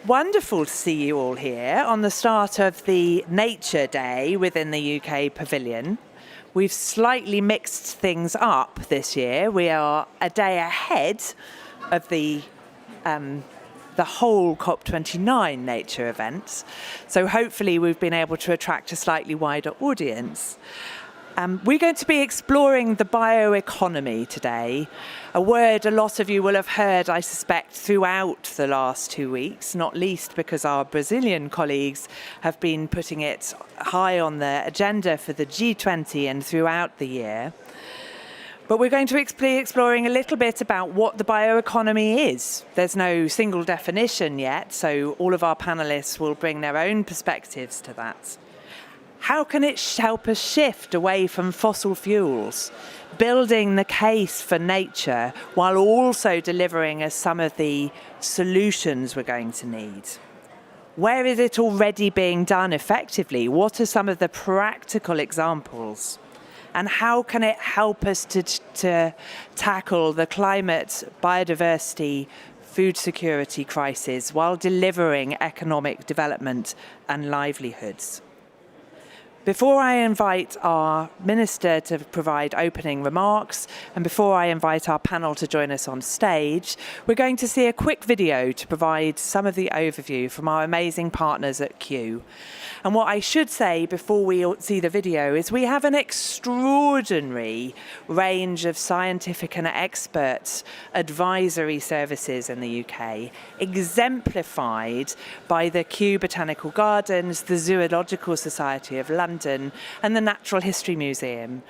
Wonderful to see you all here on the start of the Nature Day within the UK Pavilion. We've slightly mixed things up this year. We are a day ahead of the whole COP29 nature events. So hopefully we've been able to attract a slightly wider audience. We're going to be exploring the bioeconomy today, a word a lot of you will have heard, I suspect, throughout the last 2 weeks, not least because our Brazilian colleagues have been putting it high on the agenda for the G20 and throughout the year. But we're going to be exploring a little bit about what the bioeconomy is. There's no single definition yet, so all of our panelists will bring their own perspectives to that. How can it help us shift away from fossil fuels, building the case for nature while also delivering us some of the solutions we're going to need? Where is it already being done effectively? What are some of the practical examples? And how can it help us to tackle the climate, biodiversity, food security crisis while delivering economic development and livelihoods? Before I invite our Minister to provide opening remarks, and before I invite our panel to join us on stage, we're going to see a quick video to provide some of the overview from our amazing partners at Q. And what I should say before we see the video is we have an extraordinary range of scientific and expert advisory services in the UK, exemplified by the Kew Botanical Gardens, the Zoological Society of London, and the Natural History Museum.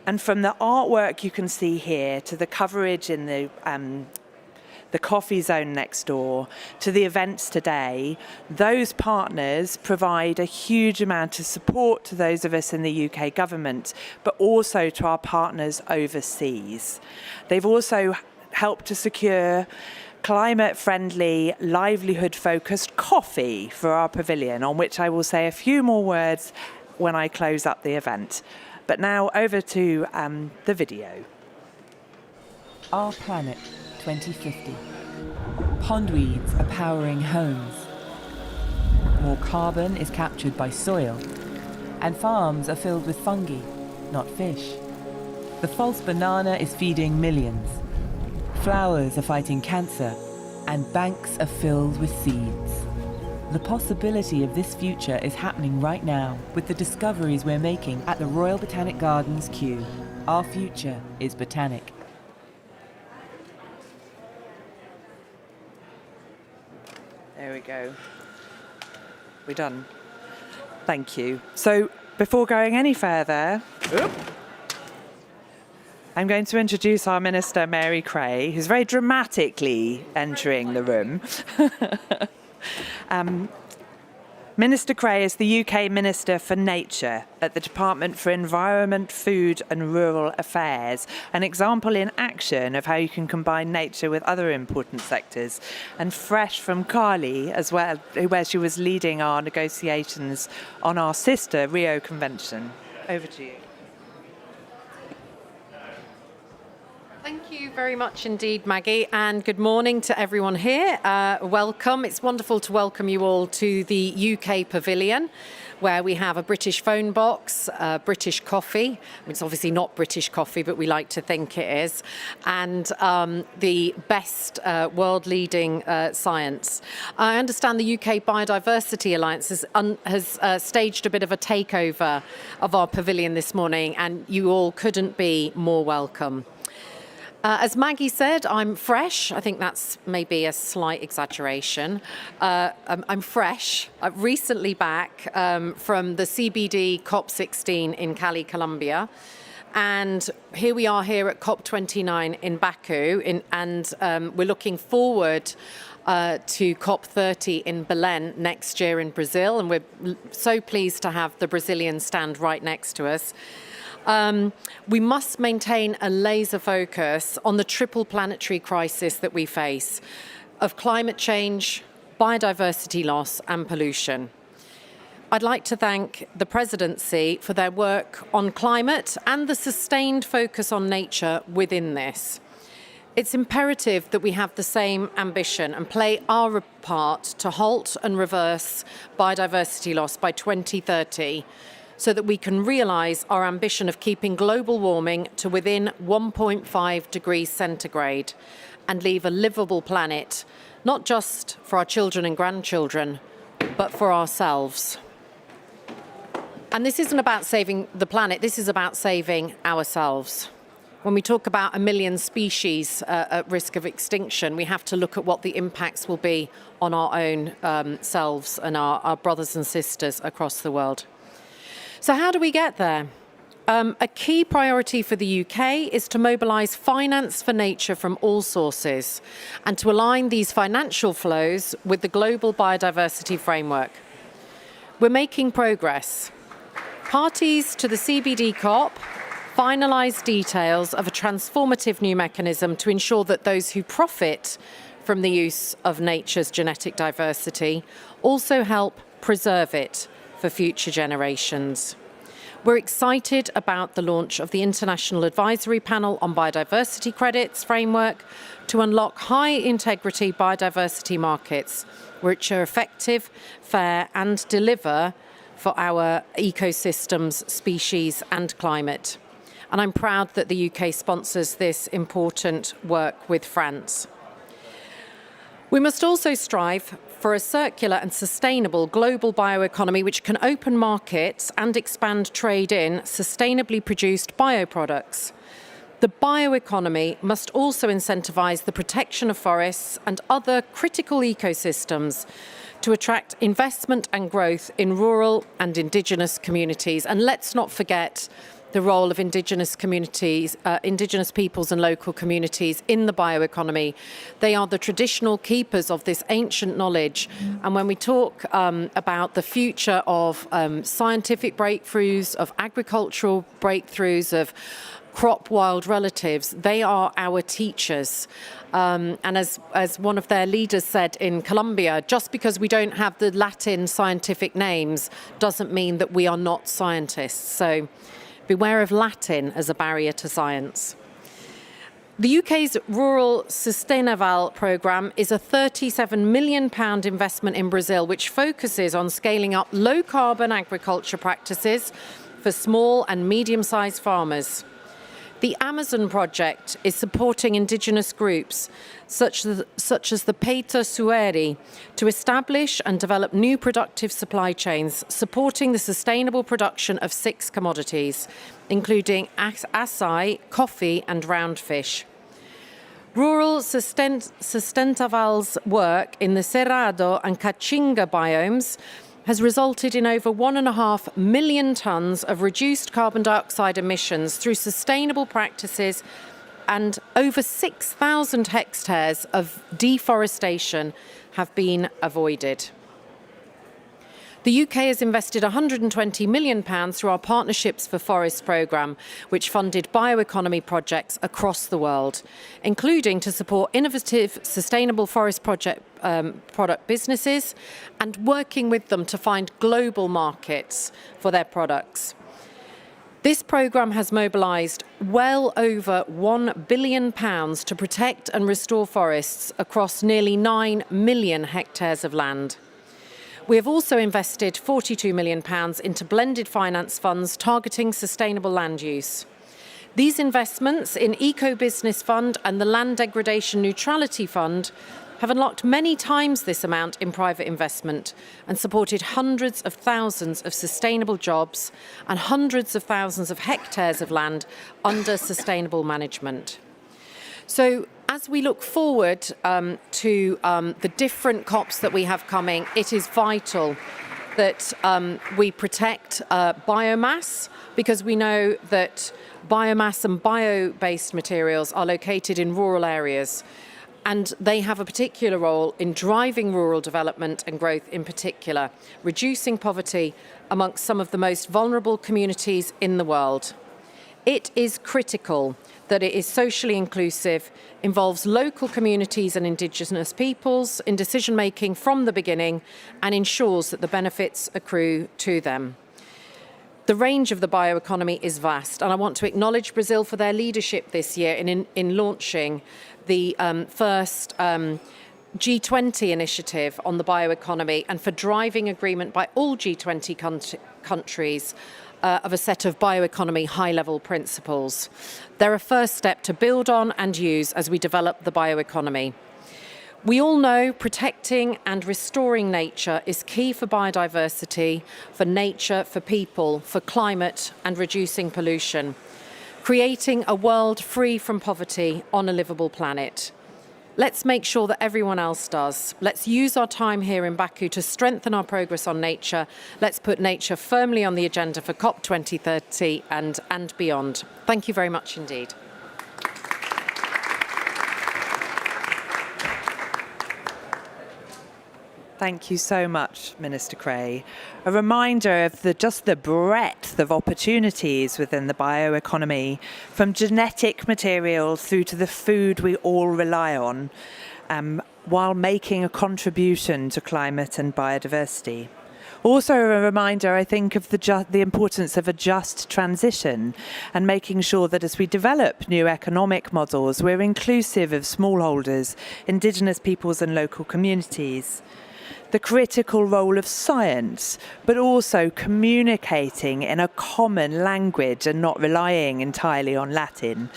And from the artwork you can see here to the coverage in the coffee zone next door, to the events today, those partners provide a huge amount of support to those of us in the UK government, but also to our partners overseas. They've also helped to secure climate-friendly, livelihood-focused coffee for our pavilion, on which I will say a few more words when I close up the event. But now over to the video. Our planet 2050. Pondweeds are powering homes. More carbon is captured by soil, and farms are filled with fungi, not fish. The false banana is feeding millions. Flowers are fighting cancer, and banks are filled with seeds. The possibility of this future is happening right now with the discoveries we're making at the Royal Botanic Gardens, Kew. Our future is botanic. There we go. We're done. Thank you. So before going any further, I'm going to introduce our Minister, Mary Creagh, who's very dramatically entering the room. Minister Creagh is the UK Minister for Nature at the Department for Environment, Food and Rural Affairs, an example in action of how you can combine nature with other important sectors, and fresh from Cali as well, where she was leading our negotiations on our sister Rio Convention. Over to you. Thank you very much indeed, Maggie, and good morning to everyone here. Welcome. It's wonderful to welcome you all to the UK Pavilion, where we have a British phone box, British coffee. I mean, it's obviously not British coffee, but we like to think it is, and the best world-leading science. I understand the UK Biodiversity Alliance has staged a bit of a takeover of our pavilion this morning, and you all couldn't be more welcome. As Maggie said, I'm fresh. I think that's maybe a slight exaggeration. I'm fresh. I'm recently back from the CBD COP16 in Cali, Colombia. And here we are here at COP29 in Baku, and we're looking forward to COP30 in Belém next year in Brazil. And we're so pleased to have the Brazilian stand right next to us. We must maintain a laser focus on the triple planetary crisis that we face of climate change, biodiversity loss and pollution. I'd like to thank the Presidency for their work on climate and the sustained focus on nature within this. It's imperative that we have the same ambition and play our part to halt and reverse biodiversity loss by 2030 so that we can realise our ambition of keeping global warming to within 1.5 degrees centigrade and leave a livable planet, not just for our children and grandchildren, but for ourselves. And this isn't about saving the planet, this is about saving ourselves. When we talk about 1 million species at risk of extinction, we have to look at what the impacts will be on our own selves and our brothers and sisters across the world. So how do we get there? A key priority for the UK is to mobilise finance for nature from all sources and to align these financial flows with the global biodiversity framework. We're making progress. Parties to the CBD COP finalise details of a transformative new mechanism to ensure that those who profit from the use of nature's genetic diversity also help preserve it for future generations. We're excited about the launch of the International Advisory Panel on Biodiversity Credits framework to unlock high-integrity biodiversity markets, which are effective, fair, and deliver for our ecosystems, species, and climate. And I'm proud that the UK sponsors this important work with France. We must also strive for a circular and sustainable global bioeconomy which can open markets and expand trade in sustainably produced bioproducts. The bioeconomy must also incentivise the protection of forests and other critical ecosystems to attract investment and growth in rural and indigenous communities. And let's not forget the role of indigenous communities, indigenous peoples and local communities in the bioeconomy. They are the traditional keepers of this ancient knowledge. And when we talk about the future of scientific breakthroughs, of agricultural breakthroughs, of crop wild relatives, they are our teachers. And as one of their leaders said in Colombia, just because we don't have the Latin scientific names doesn't mean that we are not scientists. So beware of Latin as a barrier to science. The UK's Rural Sustainably programme is a £37 million investment in Brazil, which focuses on scaling up low-carbon agriculture practices for small and medium-sized farmers. The Amazon Project is supporting indigenous groups, such as the Peita Sueri, to establish and develop new productive supply chains, supporting the sustainable production of 6 commodities, including acai, coffee and roundfish. Rural Sustainable's work in the Cerrado and Caatinga biomes has resulted in over 1.5 million tonnes of reduced carbon dioxide emissions through sustainable practices, and over 6,000 hectares of deforestation have been avoided. The UK has invested £120 million through our Partnerships for Forests programme, which funded bioeconomy projects across the world, including to support innovative, sustainable forest product businesses and working with them to find global markets for their products. This programme has mobilised well over £1 billion to protect and restore forests across nearly 9 million hectares of land. We have also invested £42 million into blended finance funds targeting sustainable land use. These investments in Eco Business Fund and the Land Degradation Neutrality Fund have unlocked many times this amount in private investment and supported hundreds of thousands of sustainable jobs and hundreds of thousands of hectares of land under sustainable management. So as we look forward to the different COPs that we have coming, it is vital that we protect biomass, because we know that biomass and bio-based materials are located in rural areas, and they have a particular role in driving rural development and growth, in particular, reducing poverty amongst some of the most vulnerable communities in the world. It is critical that it is socially inclusive, involves local communities and indigenous peoples in decision-making from the beginning, and ensures that the benefits accrue to them. The range of the bioeconomy is vast, and I want to acknowledge Brazil for their leadership this year in launching the first G20 initiative on the bioeconomy and for driving agreement by all G20 countries of a set of bioeconomy high-level principles. They're a first step to build on and use as we develop the bioeconomy. We all know protecting and restoring nature is key for biodiversity, for nature, for people, for climate and reducing pollution, creating a world free from poverty on a livable planet. Let's make sure that everyone else does. Let's use our time here in Baku to strengthen our progress on nature. Let's put nature firmly on the agenda for COP 2030 and beyond. Thank you very much indeed. Thank you so much, Minister Cray. A reminder of just the breadth of opportunities within the bioeconomy, from genetic materials through to the food we all rely on, while making a contribution to climate and biodiversity. Also a reminder, I think, of the importance of a just transition and making sure that as we develop new economic models, we're inclusive of smallholders, indigenous peoples and local communities. The critical role of science, but also communicating in a common language and not relying entirely on Latin.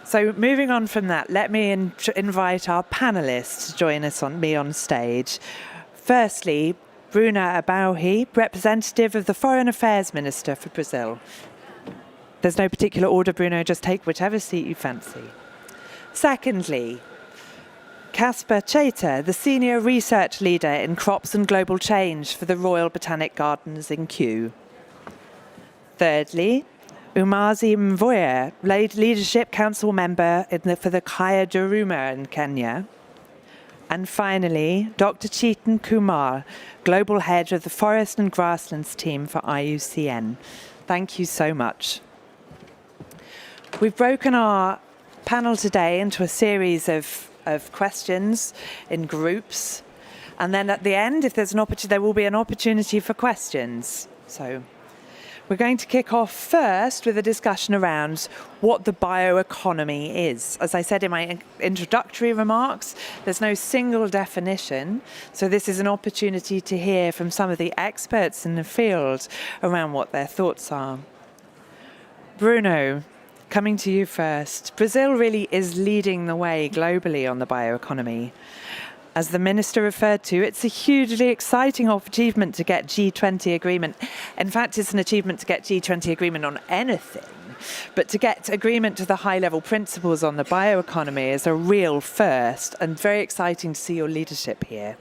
So moving on from that, let me invite our panelists to join us on stage. Firstly, Bruna Abauhi, representative of the Foreign Affairs Minister for Brazil. There's no particular order, Bruno, just take whichever seat you fancy. Secondly, Casper Chater, the Senior Research Leader in Crops and Global Change for the Royal Botanic Gardens in Kew. Thirdly, Umazi Mvoya, Leadership Council Member for the Kaya Duruma in Kenya. And finally, Dr. Chetan Kumar, Global Head of the Forest and Grasslands Team for IUCN. Thank you so much. We've broken our panel today into a series of questions in groups, and then at the end, if there's an opportunity, there will be an opportunity for questions. So we're going to kick off first with a discussion around what the bioeconomy is. As I said in my introductory remarks, there's no single definition, so this is an opportunity to hear from some of the experts in the field around what their thoughts are. Bruno, coming to you first. Brazil really is leading the way globally on the bioeconomy. As the Minister referred to, it's a hugely exciting achievement to get G20 agreement. In fact, it's an achievement to get G20 agreement on anything. But to get agreement to the high-level principles on the bioeconomy is a real first, and very exciting to see your leadership here.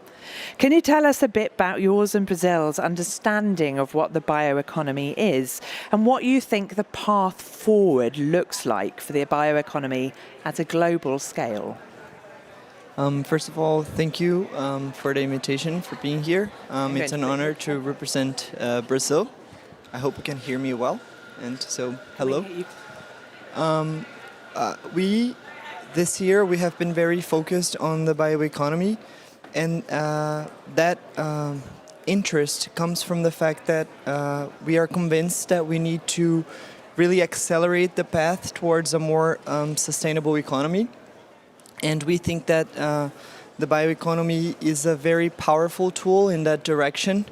Can you tell us a bit about yours and Brazil's understanding of what the bioeconomy is and what you think the path forward looks like for the bioeconomy at a global scale? First of all, thank you for the invitation, for being here. It's an honor to represent Brazil. I hope you can hear me well. And so, hello. This year we have been very focused on the bioeconomy. And that interest comes from the fact that we are convinced that we need to really accelerate the path towards a more sustainable economy. And we think that the bioeconomy is a very powerful tool in that direction.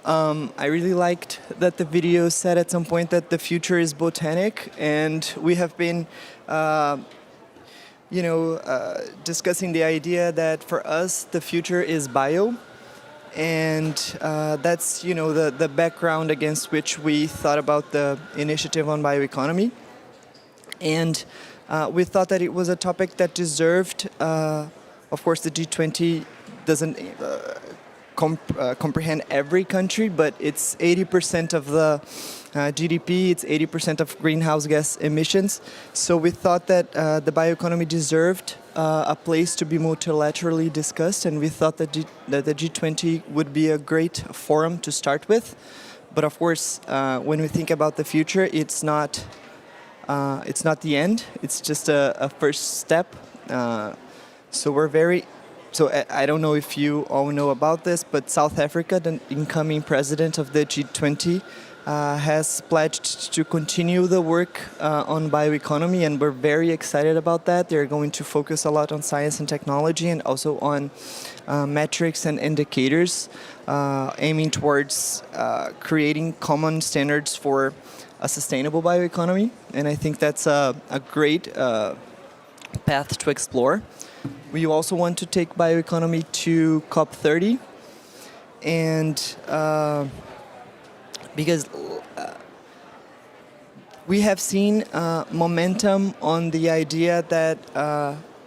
I really liked that the video said at some point that the future is botanic, and we have been discussing the idea that for us the future is bio, and that's the background against which we thought about the initiative on bioeconomy, and we thought that it was a topic that deserved, of course the G20 doesn't comprehend every country, but it's 80% of the GDP, it's 80% of greenhouse gas emissions. So we thought that the bioeconomy deserved a place to be multilaterally discussed, and we thought that the G20 would be a great forum to start with. But of course, when we think about the future, it's not the end. It's just a first step. So I don't know if you all know about this, but South Africa, the incoming president of the G20, has pledged to continue the work on bioeconomy, and we're very excited about that. They're going to focus a lot on science and technology and also on metrics and indicators, aiming towards creating common standards for a sustainable bioeconomy. And I think that's a great path to explore. We also want to take bioeconomy to COP30, and because we have seen momentum on the idea that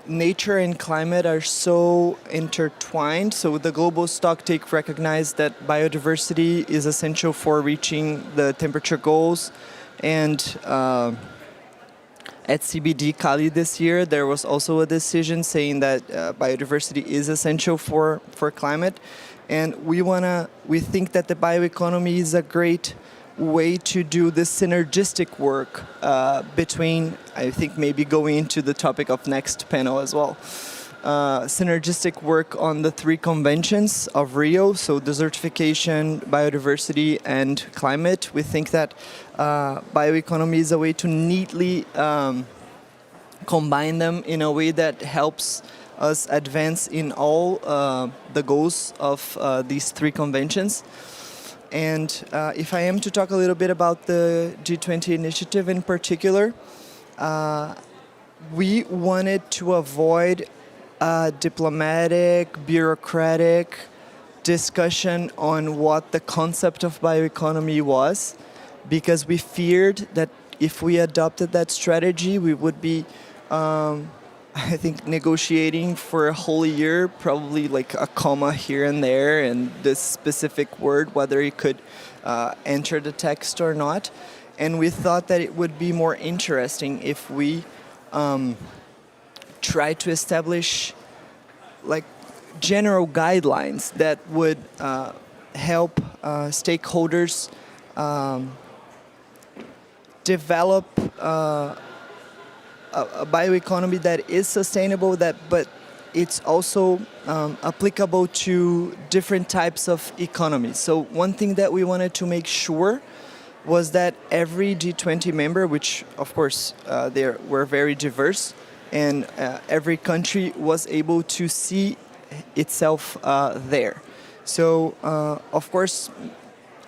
nature and climate are so intertwined. So the global stocktake recognized that biodiversity is essential for reaching the temperature goals. And at CBD Cali this year, there was also a decision saying that biodiversity is essential for climate. And we think that the bioeconomy is a great way to do this synergistic work between, I think maybe going into the topic of next panel as well, synergistic work on the three conventions of Rio, so desertification, biodiversity, and climate. We think that bioeconomy is a way to neatly combine them in a way that helps us advance in all the goals of these three conventions. And if I am to talk a little bit about the G20 initiative in particular, we wanted to avoid a diplomatic, bureaucratic discussion on what the concept of bioeconomy was, because we feared that if we adopted that strategy, we would be I think negotiating for a whole year, probably like a comma here and there, and this specific word, whether it could enter the text or not. And we thought that it would be more interesting if we try to establish like general guidelines that would help stakeholders develop a bioeconomy that is sustainable, but it's also applicable to different types of economies. So one thing that we wanted to make sure was that every G20 member, which of course they were very diverse, and every country was able to see itself there. So of course,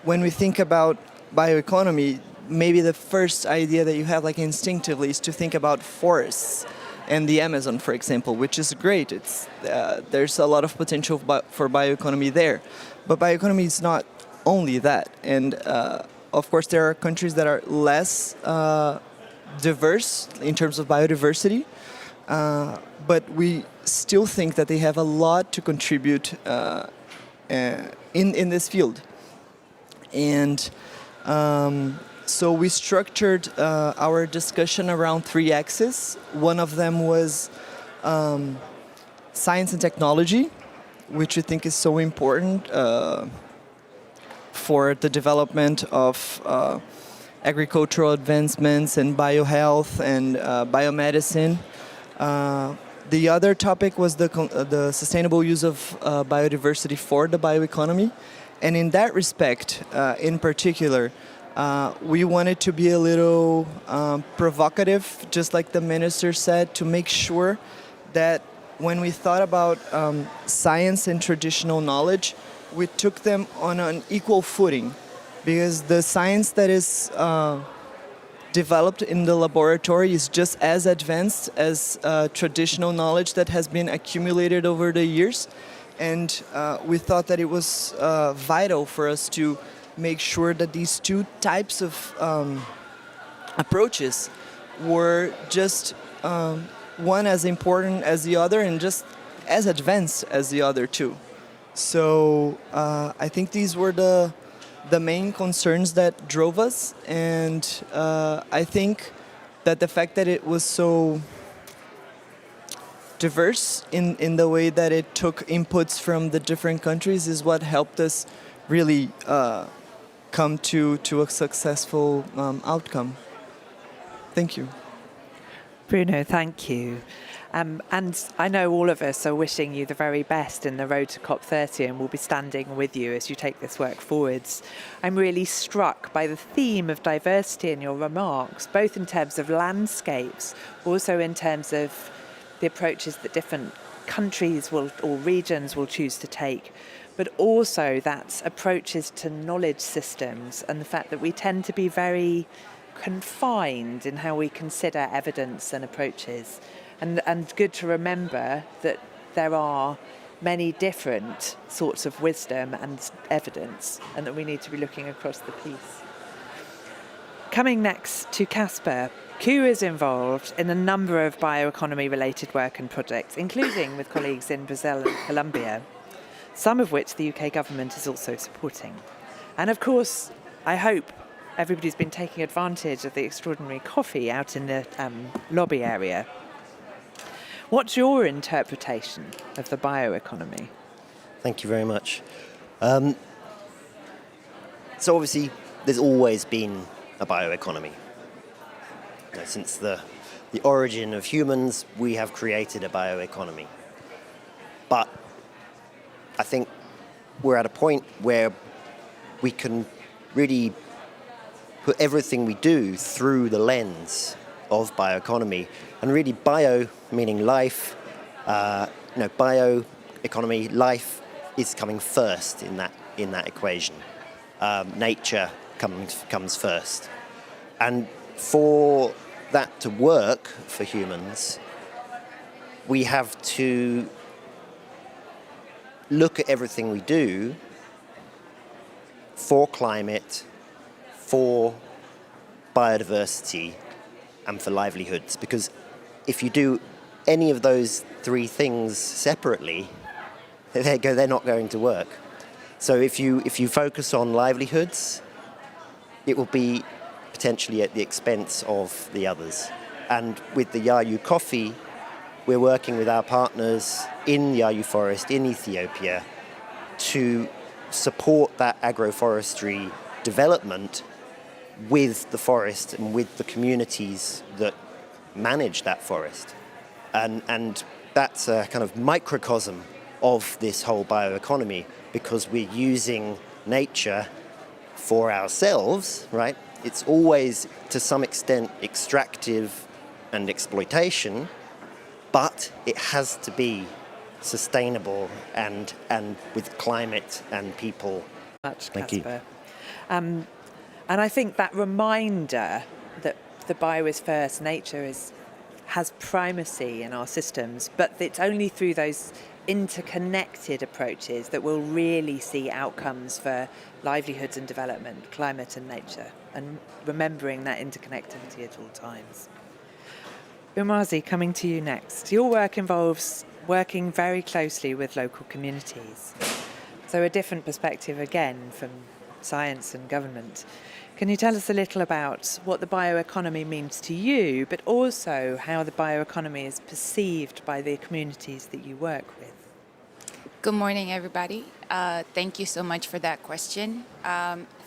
when we think about bioeconomy, maybe the first idea that you have, like instinctively, is to think about forests and the Amazon, for example, which is great. It's there's a lot of potential for bioeconomy there, but bioeconomy is not only that. And of course, there are countries that are less diverse in terms of biodiversity, but we still think that they have a lot to contribute in this field. And so we structured our discussion around three axes. One of them was science and technology, which we think is so important for the development of agricultural advancements and biohealth and biomedicine. The other topic was the sustainable use of biodiversity for the bioeconomy. And in that respect, in particular, we wanted to be a little provocative, just like the minister said, to make sure that when we thought about science and traditional knowledge, we took them on an equal footing, because the science that is developed in the laboratory is just as advanced as traditional knowledge that has been accumulated over the years. And we thought that it was vital for us to make sure that these two types of approaches were just one as important as the other and just as advanced as the other too. So I think these were the main concerns that drove us, and I think that the fact that it was so diverse in the way that it took inputs from the different countries is what helped us really come to a successful outcome. Thank you. Bruno, thank you. And I know all of us are wishing you the very best in the road to COP30, and we'll be standing with you as you take this work forwards. I'm really struck by the theme of diversity in your remarks, both in terms of landscapes, also in terms of the approaches that different countries or regions will choose to take, but also that approaches to knowledge systems and the fact that we tend to be very confined in how we consider evidence and approaches. And good to remember that there are many different sorts of wisdom and evidence, and that we need to be looking across the piece. Coming next to Casper, Q is involved in a number of bioeconomy related work and projects, including with colleagues in Brazil and Colombia, some of which the UK government is also supporting. And of course, I hope everybody's been taking advantage of the extraordinary coffee out in the lobby area. What's your interpretation of the bioeconomy? Thank you very much. So obviously, there's always been a bioeconomy. Since the origin of humans, we have created a bioeconomy. But I think we're at a point where we can really put everything we do through the lens of bioeconomy. And really bio meaning life, bioeconomy, life is coming first in that equation. Nature comes first. And for that to work for humans, we have to look at everything we do for climate, for biodiversity, and for livelihoods. Because if you do any of those three things separately, they're not going to work. So if you focus on livelihoods, it will be potentially at the expense of the others. And with the Yayu coffee, we're working with our partners in the Yayu forest in Ethiopia to support that agroforestry development with the forest and with the communities that manage that forest. And that's a kind of microcosm of this whole bioeconomy, because we're using nature for ourselves, right? It's always, to some extent, extractive and exploitation, but it has to be sustainable and with climate and people. Thank you. And I think that reminder that the bio is first, nature has primacy in our systems, but it's only through those interconnected approaches that we'll really see outcomes for livelihoods and development, climate and nature, and remembering that interconnectivity at all times. Umazi, coming to you next. Your work involves working very closely with local communities. So a different perspective again from science and government. Can you tell us a little about what the bioeconomy means to you, but also how the bioeconomy is perceived by the communities that you work with? Good morning, everybody. Thank you so much for that question.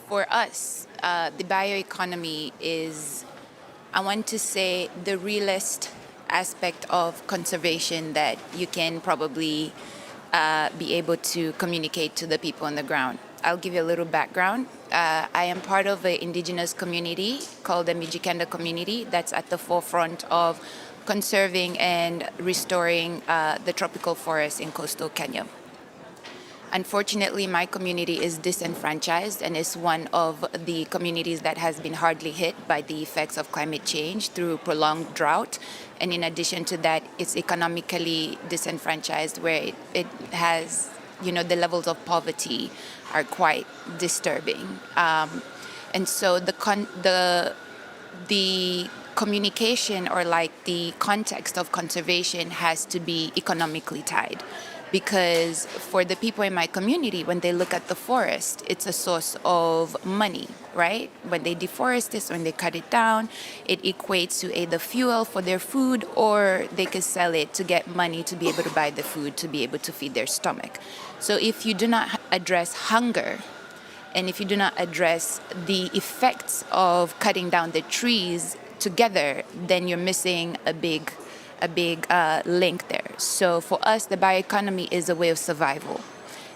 For us, the bioeconomy is, I want to say, the realist aspect of conservation that you can probably be able to communicate to the people on the ground. I'll give you a little background. I am part of an indigenous community called the Mijikenda community that's at the forefront of conserving and restoring the tropical forest in coastal Kenya. Unfortunately, my community is disenfranchised and is one of the communities that has been hardly hit by the effects of climate change through prolonged drought. And in addition to that, it's economically disenfranchised, where it has, the levels of poverty are quite disturbing. And so the communication, or like the context of conservation, has to be economically tied. Because for the people in my community, when they look at the forest, it's a source of money, right? When they deforest this, when they cut it down, it equates to either fuel for their food, or they could sell it to get money to be able to buy the food, to be able to feed their stomach. So if you do not address hunger, and if you do not address the effects of cutting down the trees together, then you're missing a big link there. So for us, the bioeconomy is a way of survival.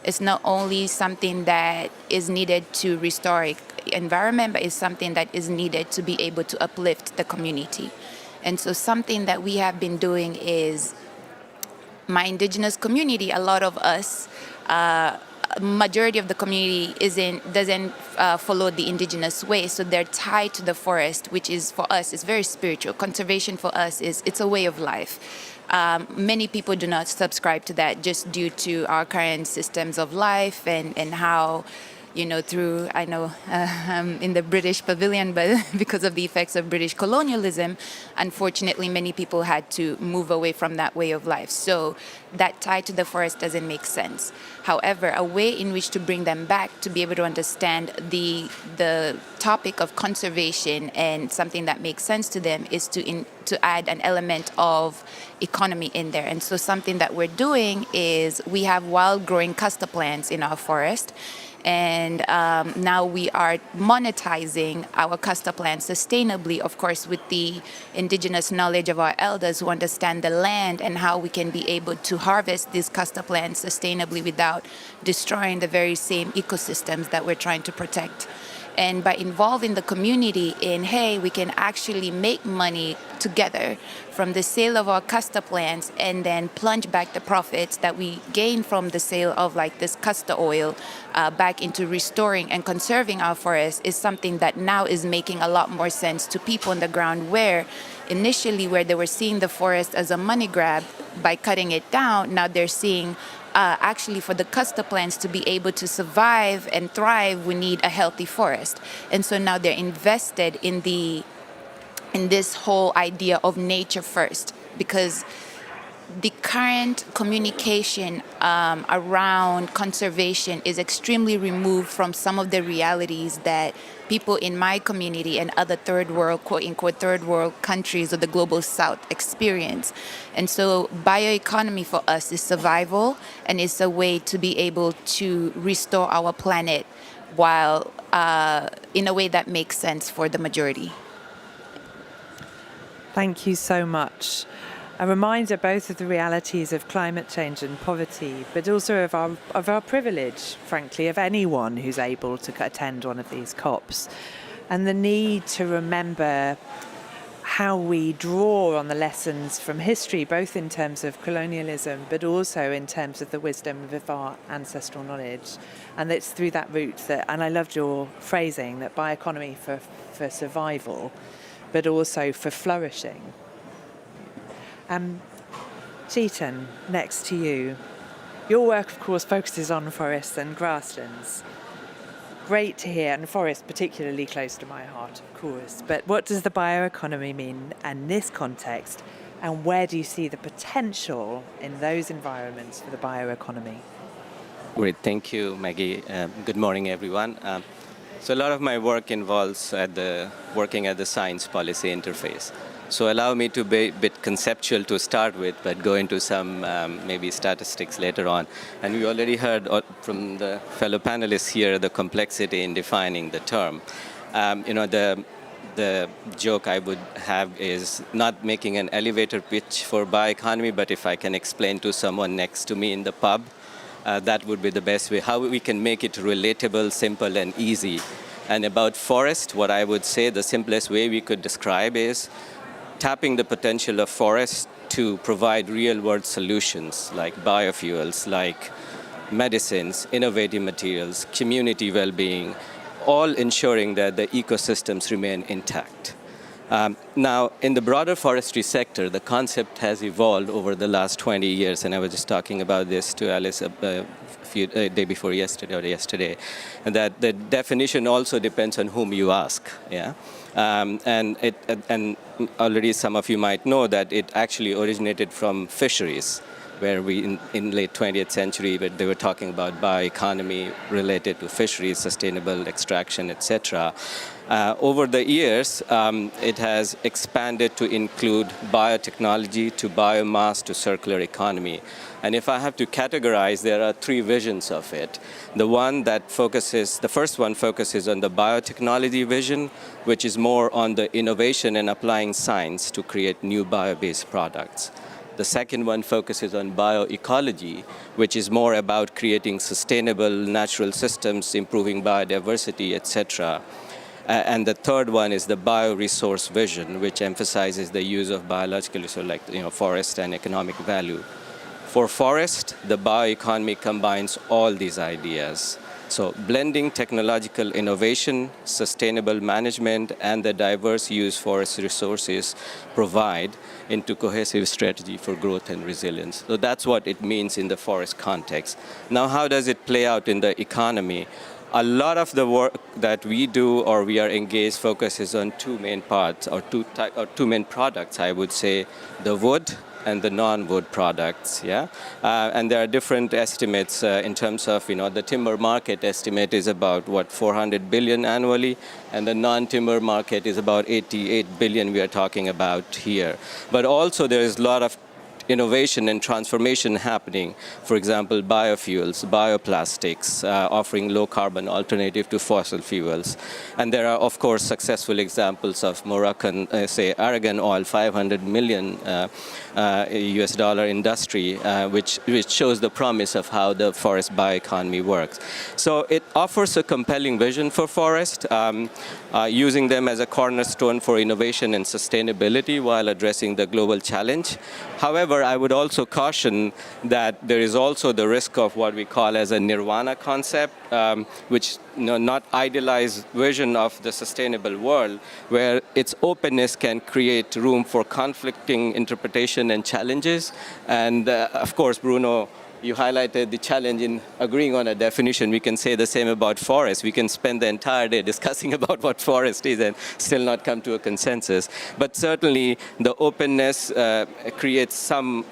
It's not only something that is needed to restore environment, but it's something that is needed to be able to uplift the community. And so something that we have been doing is my indigenous community, a lot of us, majority of the community doesn't follow the indigenous way, so they're tied to the forest, which is for us is very spiritual. Conservation for us it's a way of life. Many people do not subscribe to that just due to our current systems of life and how, through, I'm in the British pavilion, but because of the effects of British colonialism, unfortunately, many people had to move away from that way of life. So that tie to the forest doesn't make sense. However, a way in which to bring them back to be able to understand the topic of conservation and something that makes sense to them is to add an element of economy in there. And so something that we're doing is we have wild growing castor plants in our forest. And now we are monetizing our castor plants sustainably, of course, with the indigenous knowledge of our elders who understand the land and how we can be able to harvest these castor plants sustainably without destroying the very same ecosystems that we're trying to protect. And by involving the community in, hey, we can actually make money together from the sale of our castor plants and then plunge back the profits that we gain from the sale of like this castor oil back into restoring and conserving our forests is something that now is making a lot more sense to people on the ground, where initially where they were seeing the forest as a money grab by cutting it down, now they're seeing actually for the castor plants to be able to survive and thrive, we need a healthy forest. And so now they're invested in this whole idea of nature first, because the current communication around conservation is extremely removed from some of the realities that people in my community and other third world, quote unquote, third world countries of the global south experience. And so bioeconomy for us is survival, and it's a way to be able to restore our planet while in a way that makes sense for the majority. Thank you so much. A reminder both of the realities of climate change and poverty, but also of our privilege, frankly, of anyone who's able to attend one of these COPs, and the need to remember how we draw on the lessons from history, both in terms of colonialism, but also in terms of the wisdom of our ancestral knowledge. And it's through that route that, and I loved your phrasing, that bioeconomy for survival, but also for flourishing. Chetan, next to you. Your work, of course, focuses on forests and grasslands. Great to hear, and forests particularly close to my heart, of course. But what does the bioeconomy mean in this context, and where do you see the potential in those environments for the bioeconomy? Great, thank you, Maggie. Good morning, everyone. So a lot of my work involves working at the science policy interface. So allow me to be a bit conceptual to start with, but go into some maybe statistics later on. And we already heard from the fellow panelists here the complexity in defining the term. The joke I would have is not making an elevator pitch for bioeconomy, but if I can explain to someone next to me in the pub, that would be the best way, how we can make it relatable, simple, and easy. And about forest, what I would say the simplest way we could describe is tapping the potential of forests to provide real-world solutions like biofuels, like medicines, innovative materials, community well-being, all ensuring that the ecosystems remain intact. Now, in the broader forestry sector, the concept has evolved over the last 20 years, and I was just talking about this to Alice day before yesterday, and that the definition also depends on whom you ask. Yeah, and already some of you might know that it actually originated from fisheries. where in late 20th century, where they were talking about bioeconomy related to fisheries, sustainable extraction, etc. Over the years, it has expanded to include biotechnology, to biomass, to circular economy. And if I have to categorize, there are three visions of it. The first one focuses on the biotechnology vision, which is more on the innovation and applying science to create new bio-based products. The second one focuses on bioecology, which is more about creating sustainable natural systems, improving biodiversity, etc. And the third one is the bioresource vision, which emphasizes the use of biological resources like forest and economic value. For forest, the bioeconomy combines all these ideas. So blending technological innovation, sustainable management, and the diverse use forest resources provide into cohesive strategy for growth and resilience. So that's what it means in the forest context. Now, how does it play out in the economy? A lot of the work that we do or we are engaged focuses on two main parts or two main products, I would say, the wood and the non-wood products, yeah? And there are different estimates in terms of, the timber market estimate is about, 400 billion annually, and the non-timber market is about 88 billion we are talking about here. But also there is a lot of innovation and transformation happening. For example, biofuels, bioplastics, offering low carbon alternative to fossil fuels. And there are, of course, successful examples of Moroccan, argan oil, 500 million US dollar industry, which shows the promise of how the forest bioeconomy works. So it offers a compelling vision for forest, using them as a cornerstone for innovation and sustainability while addressing the global challenge. However, I would also caution that there is also the risk of what we call as a nirvana concept, which not idealized vision of the sustainable world, where its openness can create room for conflicting interpretation and challenges. And of course, Bruno, you highlighted the challenge in agreeing on a definition. We can say the same about forest. We can spend the entire day discussing about what forest is and still not come to a consensus. But certainly the openness creates some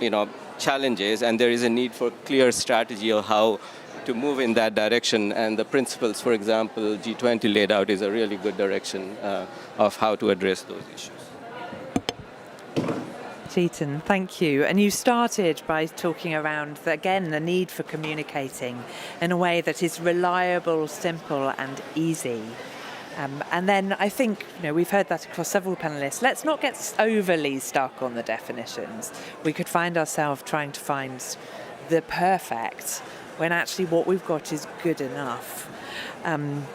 challenges, and there is a need for clear strategy of how to move in that direction. And the principles, for example, G20 laid out is a really good direction of how to address those issues. Chetan, thank you. And you started by talking around, again, the need for communicating in a way that is reliable, simple, and easy. And then I think, we've heard that across several panelists. Let's not get overly stuck on the definitions. We could find ourselves trying to find the perfect when actually what we've got is good enough. And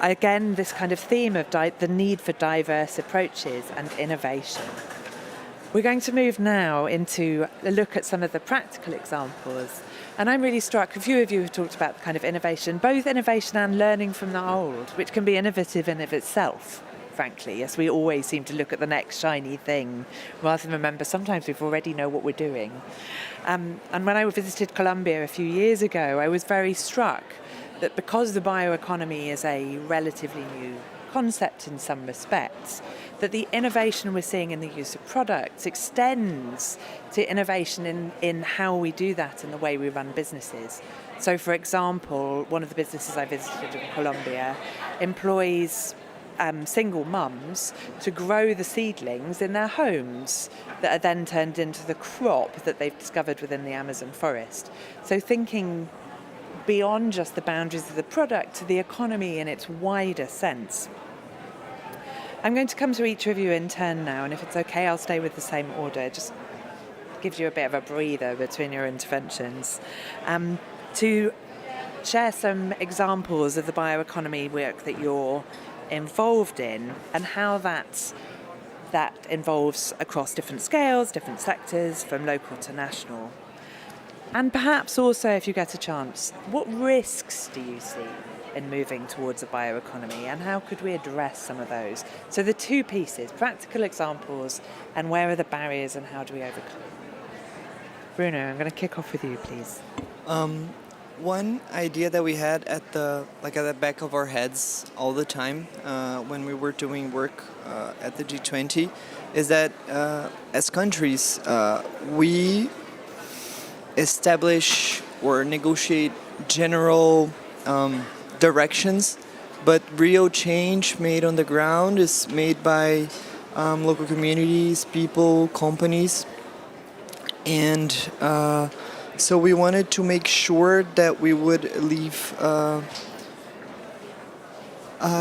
again, this kind of theme of the need for diverse approaches and innovation. We're going to move now into a look at some of the practical examples. And I'm really struck, a few of you have talked about kind of innovation, both innovation and learning from the old, which can be innovative in of itself, frankly. Yes, we always seem to look at the next shiny thing, rather than remember sometimes we already know what we're doing. And when I visited Colombia a few years ago, I was very struck that because the bioeconomy is a relatively new concept in some respects, that the innovation we're seeing in the use of products extends to innovation in how we do that and the way we run businesses. So, for example, one of the businesses I visited in Colombia employs single mums to grow the seedlings in their homes that are then turned into the crop that they've discovered within the Amazon forest. So thinking beyond just the boundaries of the product to the economy in its wider sense. I'm going to come to each of you in turn now, and if it's okay, I'll stay with the same order. Just gives you a bit of a breather between your interventions. To share some examples of the bioeconomy work that you're involved in and how that involves across different scales, different sectors, from local to national. And perhaps also, if you get a chance, what risks do you see in moving towards a bioeconomy, and how could we address some of those? So the two pieces, practical examples, and where are the barriers and how do we overcome them? Bruno, I'm going to kick off with you, please. One idea that we had at the back of our heads all the time when we were doing work at the G20 is that as countries, we establish or negotiate general directions, but real change made on the ground is made by local communities, people, companies. And so we wanted to make sure that we would leave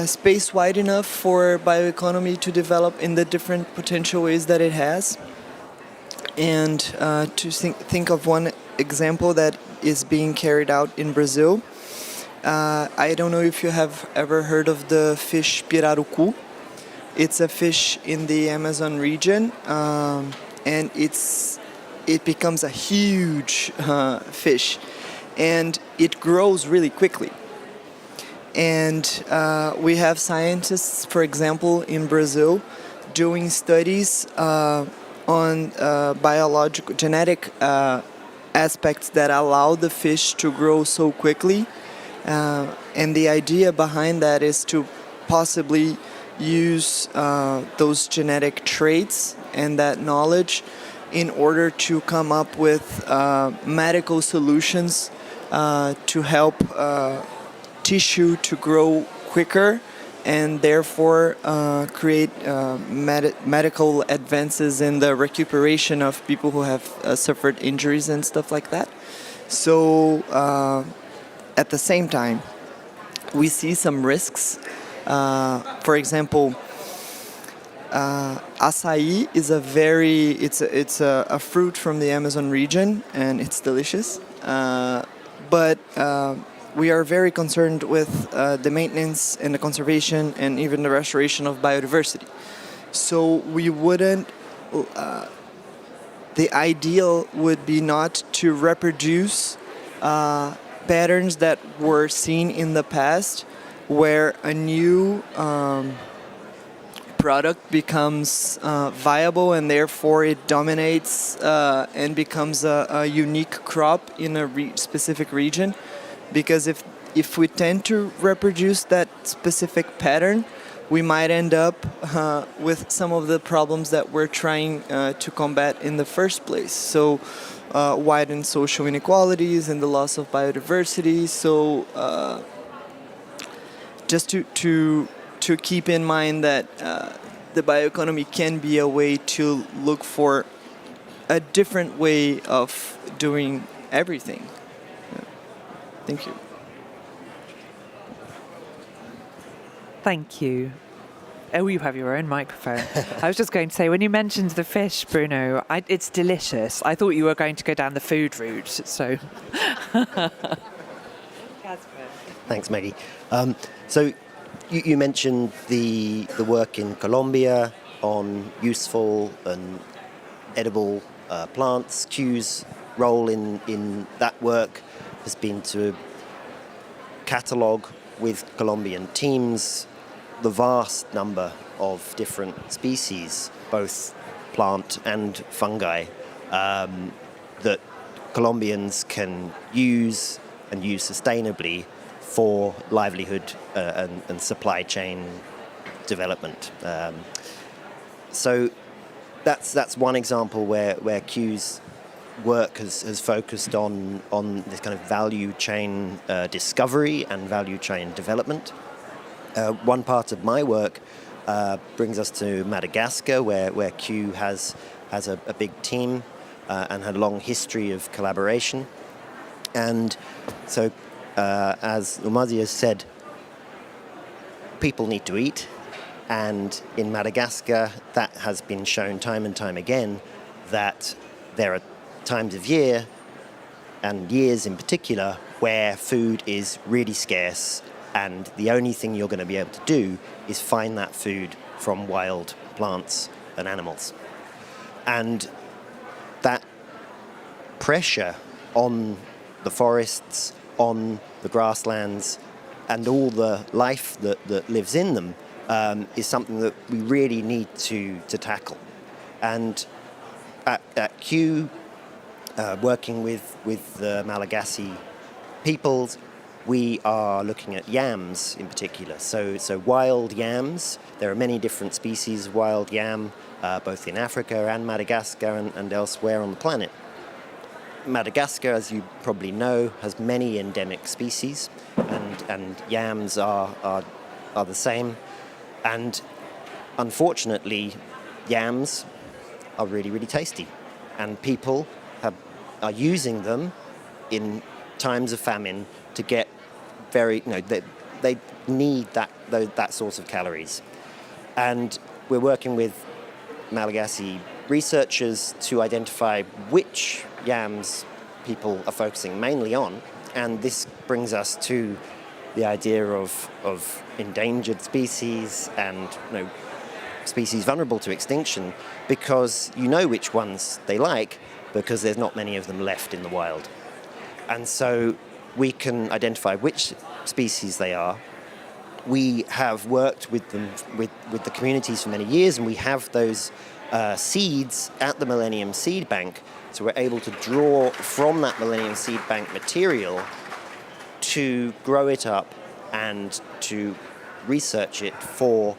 space wide enough for bioeconomy to develop in the different potential ways that it has. And to think of one example that is being carried out in Brazil. I don't know if you have ever heard of the fish pirarucu. It's a fish in the Amazon region, and it becomes a huge fish, and it grows really quickly. And we have scientists, for example, in Brazil, doing studies on biological, genetic aspects that allow the fish to grow so quickly. And the idea behind that is to possibly use those genetic traits and that knowledge in order to come up with medical solutions to help tissue to grow quicker and therefore create medical advances in the recuperation of people who have suffered injuries and stuff like that. So at the same time, we see some risks. For example, acai is it's a fruit from the Amazon region, and it's delicious. But we are very concerned with the maintenance and the conservation and even the restoration of biodiversity. So we wouldn't. The ideal would be not to reproduce patterns that were seen in the past, where a new product becomes viable and therefore it dominates and becomes a unique crop in a specific region. Because if we tend to reproduce that specific pattern, we might end up with some of the problems that we're trying to combat in the first place. So widened social inequalities and the loss of biodiversity. So just to keep in mind that the bioeconomy can be a way to look for a different way of doing everything. Yeah. Thank you. Thank you. Oh, you have your own microphone. I was just going to say, when you mentioned the fish, Bruno, it's delicious. I thought you were going to go down the food route, so. Thanks, Maggie. So you mentioned the work in Colombia on useful and edible plants. Q's role in that work has been to catalogue with Colombian teams the vast number of different species, both plant and fungi, that Colombians can use and use sustainably for livelihood and supply chain development. So that's one example where Q's work has focused on this kind of value chain discovery and value chain development. One part of my work brings us to Madagascar, where Q has a big team and had a long history of collaboration. And so, as Umazi has said, people need to eat. And in Madagascar, that has been shown time and time again that there are times of year, and years in particular, where food is really scarce, and the only thing you're going to be able to do is find that food from wild plants and animals. And that pressure on the forests, on the grasslands, and all the life that lives in them is something that we really need to tackle. And at Q, working with the Malagasy peoples, we are looking at yams in particular. So wild yams, there are many different species of wild yam, both in Africa and Madagascar and elsewhere on the planet. Madagascar, as you probably know, has many endemic species, and yams are the same. And unfortunately, yams are really, really tasty, and people are using them in times of famine to get they need that source of calories. And we're working with Malagasy researchers to identify which yams people are focusing mainly on, and this brings us to the idea of endangered species and species vulnerable to extinction, because you know which ones they like because there's not many of them left in the wild. And so we can identify which species they are. We have worked with them, with the communities for many years, and we have those seeds at the Millennium Seed Bank. So we're able to draw from that Millennium Seed Bank material to grow it up and to research it for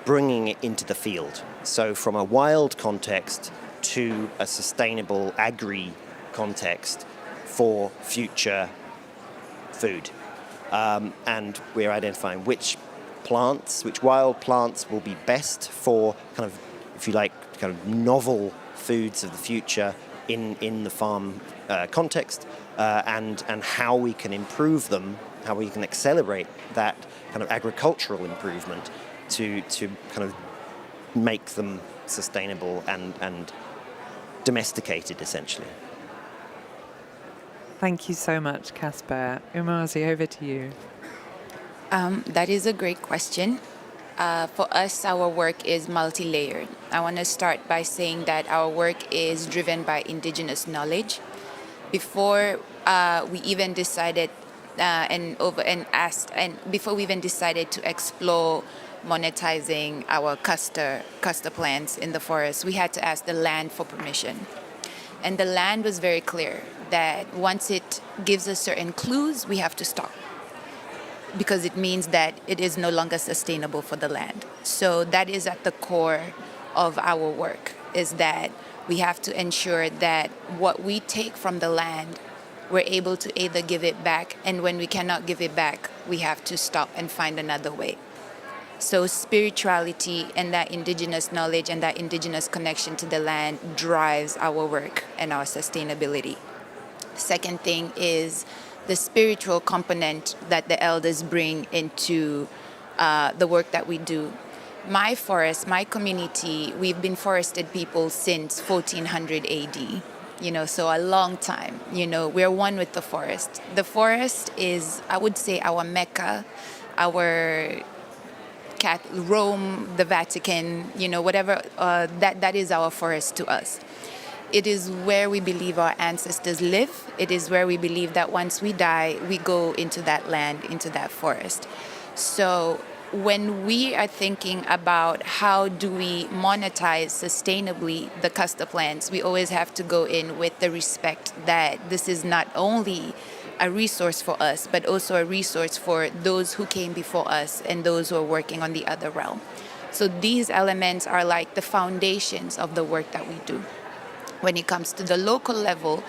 bringing it into the field. So from a wild context to a sustainable agri context for future food. And we're identifying which wild plants will be best for kind of, if you like, kind of novel foods of the future in the farm context, and how we can improve them, how we can accelerate that kind of agricultural improvement to kind of make them sustainable and domesticated, essentially. Thank you so much, Casper. Umazi, over to you. That is a great question. For us, our work is multi-layered. I want to start by saying that our work is driven by indigenous knowledge. Before we even decided before we even decided to explore monetizing our castor plants in the forest, we had to ask the land for permission. And the land was very clear that once it gives us certain clues, we have to stop, because it means that it is no longer sustainable for the land. So that is at the core of our work, is that we have to ensure that what we take from the land, we're able to either give it back, and when we cannot give it back, we have to stop and find another way. So spirituality and that indigenous knowledge and that indigenous connection to the land drives our work and our sustainability. Second thing is the spiritual component that the elders bring into the work that we do. My forest, my community, we've been forested people since 1400 AD, so a long time. We're one with the forest. The forest is, I would say, our Mecca, our Rome, the Vatican, whatever, that is our forest to us. It is where we believe our ancestors live. It is where we believe that once we die, we go into that land, into that forest. So when we are thinking about how do we monetize sustainably the castor plants, we always have to go in with the respect that this is not only a resource for us, but also a resource for those who came before us and those who are working on the other realm. So these elements are like the foundations of the work that we do. When it comes to the local level,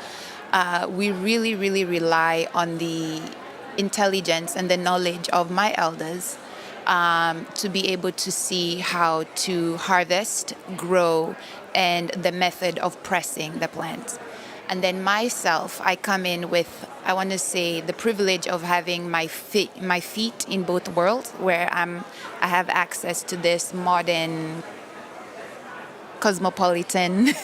we really, really rely on the intelligence and the knowledge of my elders to be able to see how to harvest, grow, and the method of pressing the plants. And then myself, I come in with, I want to say, the privilege of having my feet in both worlds, where I have access to this modern cosmopolitan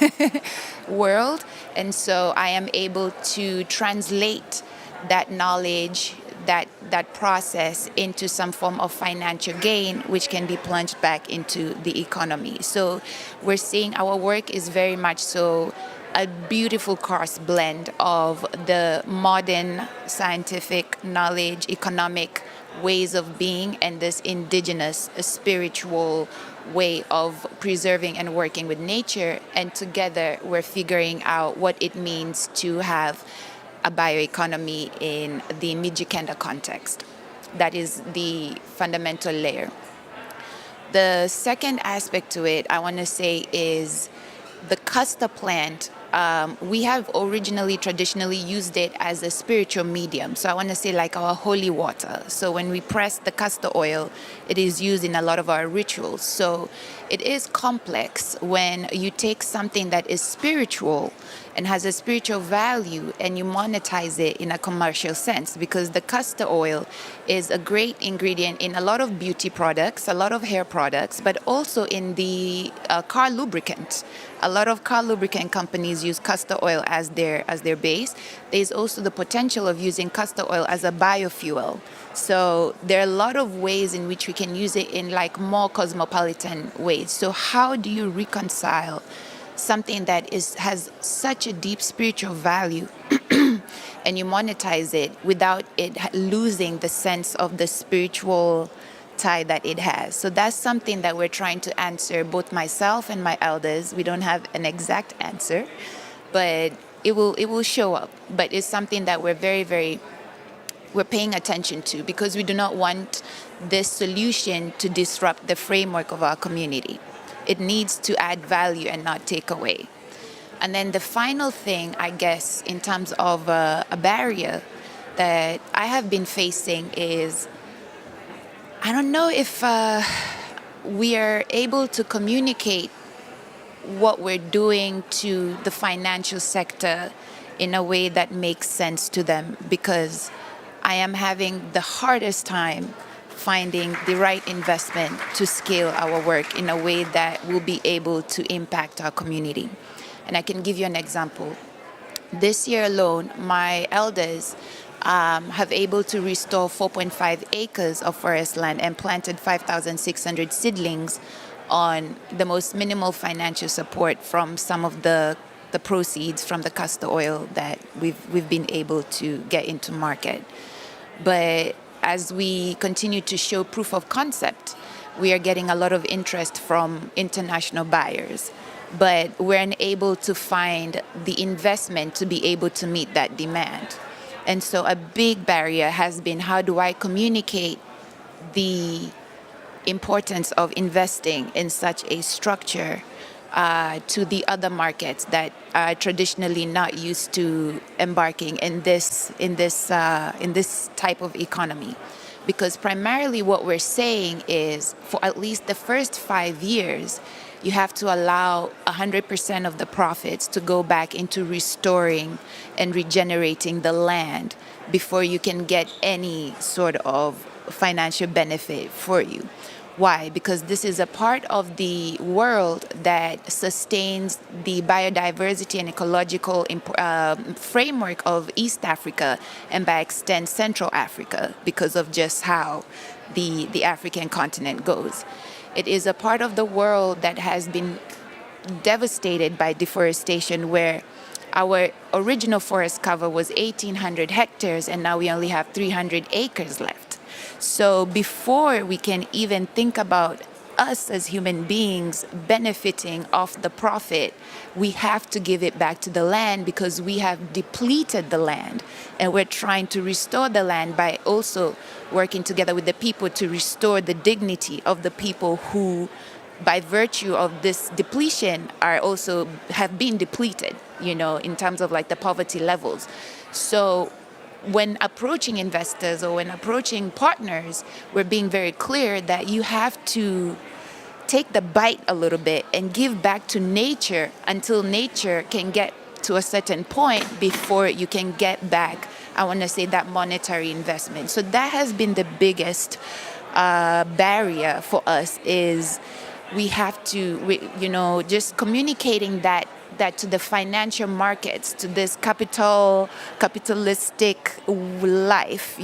world. And so I am able to translate that knowledge, that process into some form of financial gain, which can be plunged back into the economy. So we're seeing our work is very much so a beautiful cross blend of the modern scientific knowledge, economic ways of being, and this indigenous spiritual way of preserving and working with nature. And together we're figuring out what it means to have a bioeconomy in the Mijikenda context. That is the fundamental layer. The second aspect to it, I want to say, is the castor plant we have originally, traditionally used it as a spiritual medium. So I want to say like our holy water. So when we press the castor oil, it is used in a lot of our rituals. So it is complex when you take something that is spiritual and has a spiritual value and you monetize it in a commercial sense, because the castor oil is a great ingredient in a lot of beauty products, a lot of hair products, but also in the car lubricant. A lot of car lubricant companies use castor oil as their base. There's also the potential of using castor oil as a biofuel. So there are a lot of ways in which we can use it in like more cosmopolitan ways. So how do you reconcile something that has such a deep spiritual value and you monetize it without it losing the sense of the spiritual tie that it has? So that's something that we're trying to answer, both myself and my elders. We don't have an exact answer, but it will show up. But it's something that we're we're paying attention to, because we do not want this solution to disrupt the framework of our community. It needs to add value and not take away. And then the final thing, I guess, in terms of a barrier that I have been facing is, I don't know if we are able to communicate what we're doing to the financial sector in a way that makes sense to them, because I am having the hardest time finding the right investment to scale our work in a way that will be able to impact our community. And I can give you an example. This year alone, my elders have able to restore 4.5 acres of forest land and planted 5,600 seedlings on the most minimal financial support from some of the proceeds from the castor oil that we've been able to get into market. But as we continue to show proof of concept, we are getting a lot of interest from international buyers, but we're unable to find the investment to be able to meet that demand. And so a big barrier has been, how do I communicate the importance of investing in such a structure to the other markets that are traditionally not used to embarking in this type of economy? Because primarily what we're saying is, for at least the first 5 years, you have to allow 100% of the profits to go back into restoring and regenerating the land before you can get any sort of financial benefit for you. Why? Because this is a part of the world that sustains the biodiversity and ecological framework of East Africa, and by extent Central Africa, because of just how the African continent goes. It is a part of the world that has been devastated by deforestation, where our original forest cover was 1,800 hectares and now we only have 300 acres left. So before we can even think about us as human beings benefiting off the profit, we have to give it back to the land, because we have depleted the land, and we're trying to restore the land by also working together with the people to restore the dignity of the people who, by virtue of this depletion, have been depleted, in terms of like the poverty levels. So when approaching investors or when approaching partners, we're being very clear that you have to take the bite a little bit and give back to nature until nature can get to a certain point before you can get back, I want to say, that monetary investment. So that has been the biggest barrier for us, is we have to, just communicating that to the financial markets, to this capitalistic life,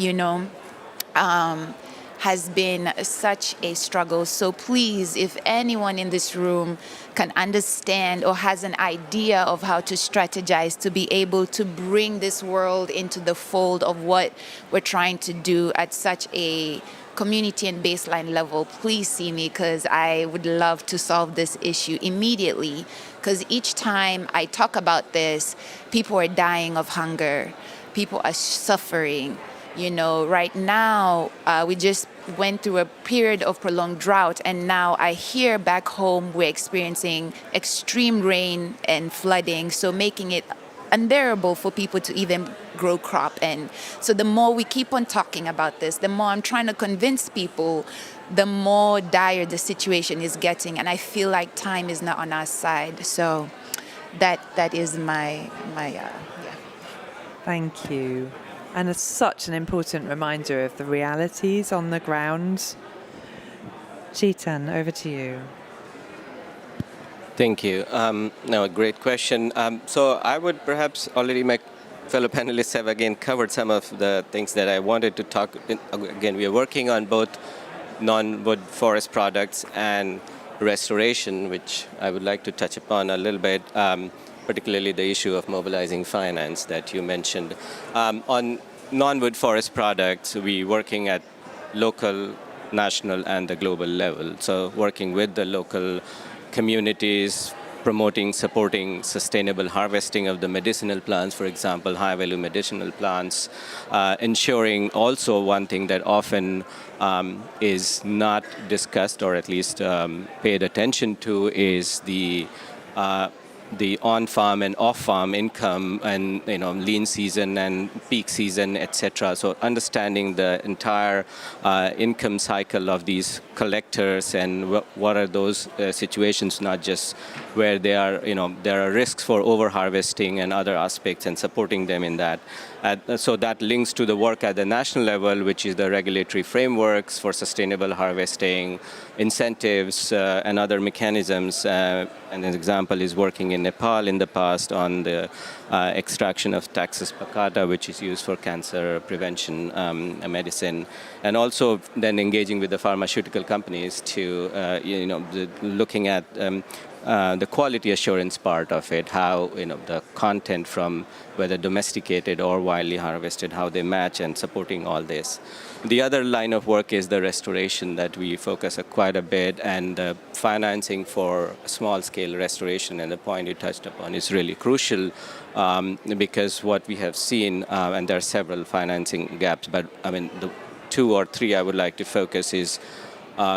has been such a struggle. So please, if anyone in this room can understand or has an idea of how to strategize to be able to bring this world into the fold of what we're trying to do at such a community and baseline level, please see me, because I would love to solve this issue immediately. Because each time I talk about this, people are dying of hunger, people are suffering, You know, right now, we just went through a period of prolonged drought, and now I hear back home we're experiencing extreme rain and flooding, so making it unbearable for people to even grow crop. And so the more we keep on talking about this, the more I'm trying to convince people, the more dire the situation is getting. And I feel like time is not on our side. So that is my yeah. Thank you. And it's such an important reminder of the realities on the ground. Chetan, over to you. Thank you. No, a great question. So I would perhaps already, my fellow panelists have again covered some of the things that I wanted to talk. Again, we are working on both non-wood forest products and restoration, which I would like to touch upon a little bit, particularly the issue of mobilizing finance that you mentioned. On non-wood forest products, we're working at local, national, and the global level. So working with the local communities, promoting, supporting sustainable harvesting of the medicinal plants, for example, high-value medicinal plants, ensuring also one thing that often is not discussed or at least paid attention to is the on-farm and off-farm income and lean season and peak season, etc. So understanding the entire income cycle of these collectors and what are those situations, not just where they are, there are risks for over-harvesting and other aspects, and supporting them in that. So that links to the work at the national level, which is the regulatory frameworks for sustainable harvesting, incentives, and other mechanisms. And an example is working in Nepal in the past on the extraction of Taxus baccata, which is used for cancer prevention medicine, and also then engaging with the pharmaceutical companies to, looking at the quality assurance part of it, how the content from whether domesticated or wildly harvested, how they match, and supporting all this. The other line of work is the restoration that we focus quite a bit, and financing for small-scale restoration, and the point you touched upon is really crucial because what we have seen, and there are several financing gaps, but I mean the 2 or 3 I would like to focus is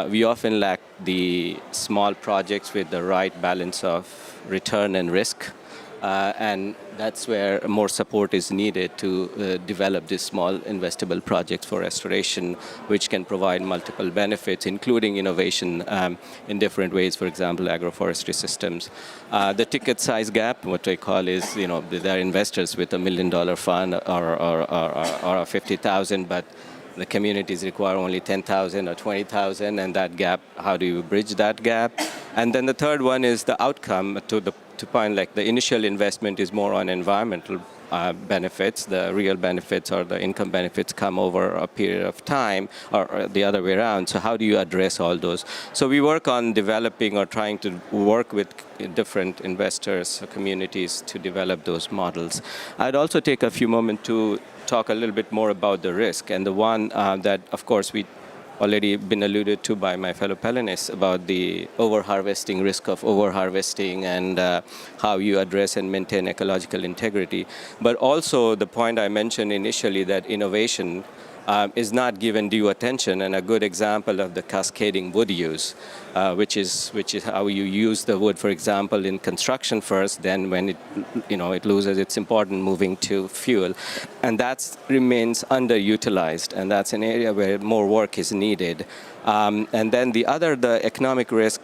we often lack the small projects with the right balance of return and risk. And that's where more support is needed to develop these small investable projects for restoration, which can provide multiple benefits, including innovation in different ways, for example, agroforestry systems. The ticket size gap, what I call is, there are investors with $1 million fund or 50,000, but the communities require only 10,000 or 20,000, and that gap, how do you bridge that gap? And then the third one is the outcome, to point like the initial investment is more on environmental benefits. The real benefits or the income benefits come over a period of time, or the other way around. So how do you address all those? So we work on developing or trying to work with different investors, communities to develop those models. I'd also take a few moments to talk a little bit more about the risk, and the one that, of course, we already been alluded to by my fellow panelists about the over-harvesting, risk of over-harvesting, and how you address and maintain ecological integrity. But also the point I mentioned initially, that innovation is not given due attention, and a good example of the cascading wood use, which is how you use the wood, for example, in construction first, then when it loses its importance, moving to fuel, and that remains underutilized, and that's an area where more work is needed. And then the economic risk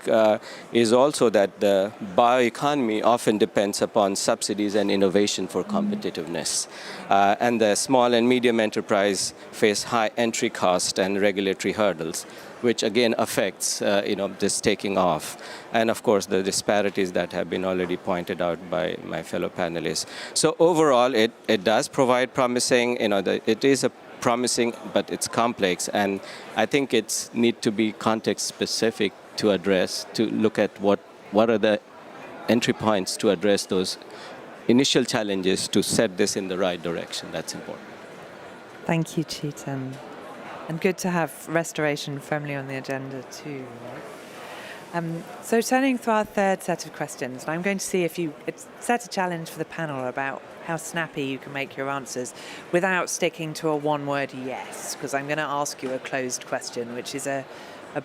is also that the bioeconomy often depends upon subsidies and innovation for competitiveness. And the small and medium enterprise face high entry cost and regulatory hurdles, which again affects this taking off. And of course, the disparities that have been already pointed out by my fellow panelists. So overall, it does provide promising, it is a promising, but it's complex, and I think it's need to be context specific to address, to look at what are the entry points to address those initial challenges to set this in the right direction. That's important. Thank you, Chetan. And good to have restoration firmly on the agenda too. So turning to our third set of questions, and I'm going to see if you set a challenge for the panel about how snappy you can make your answers without sticking to a one-word yes, because I'm going to ask you a closed question, which is a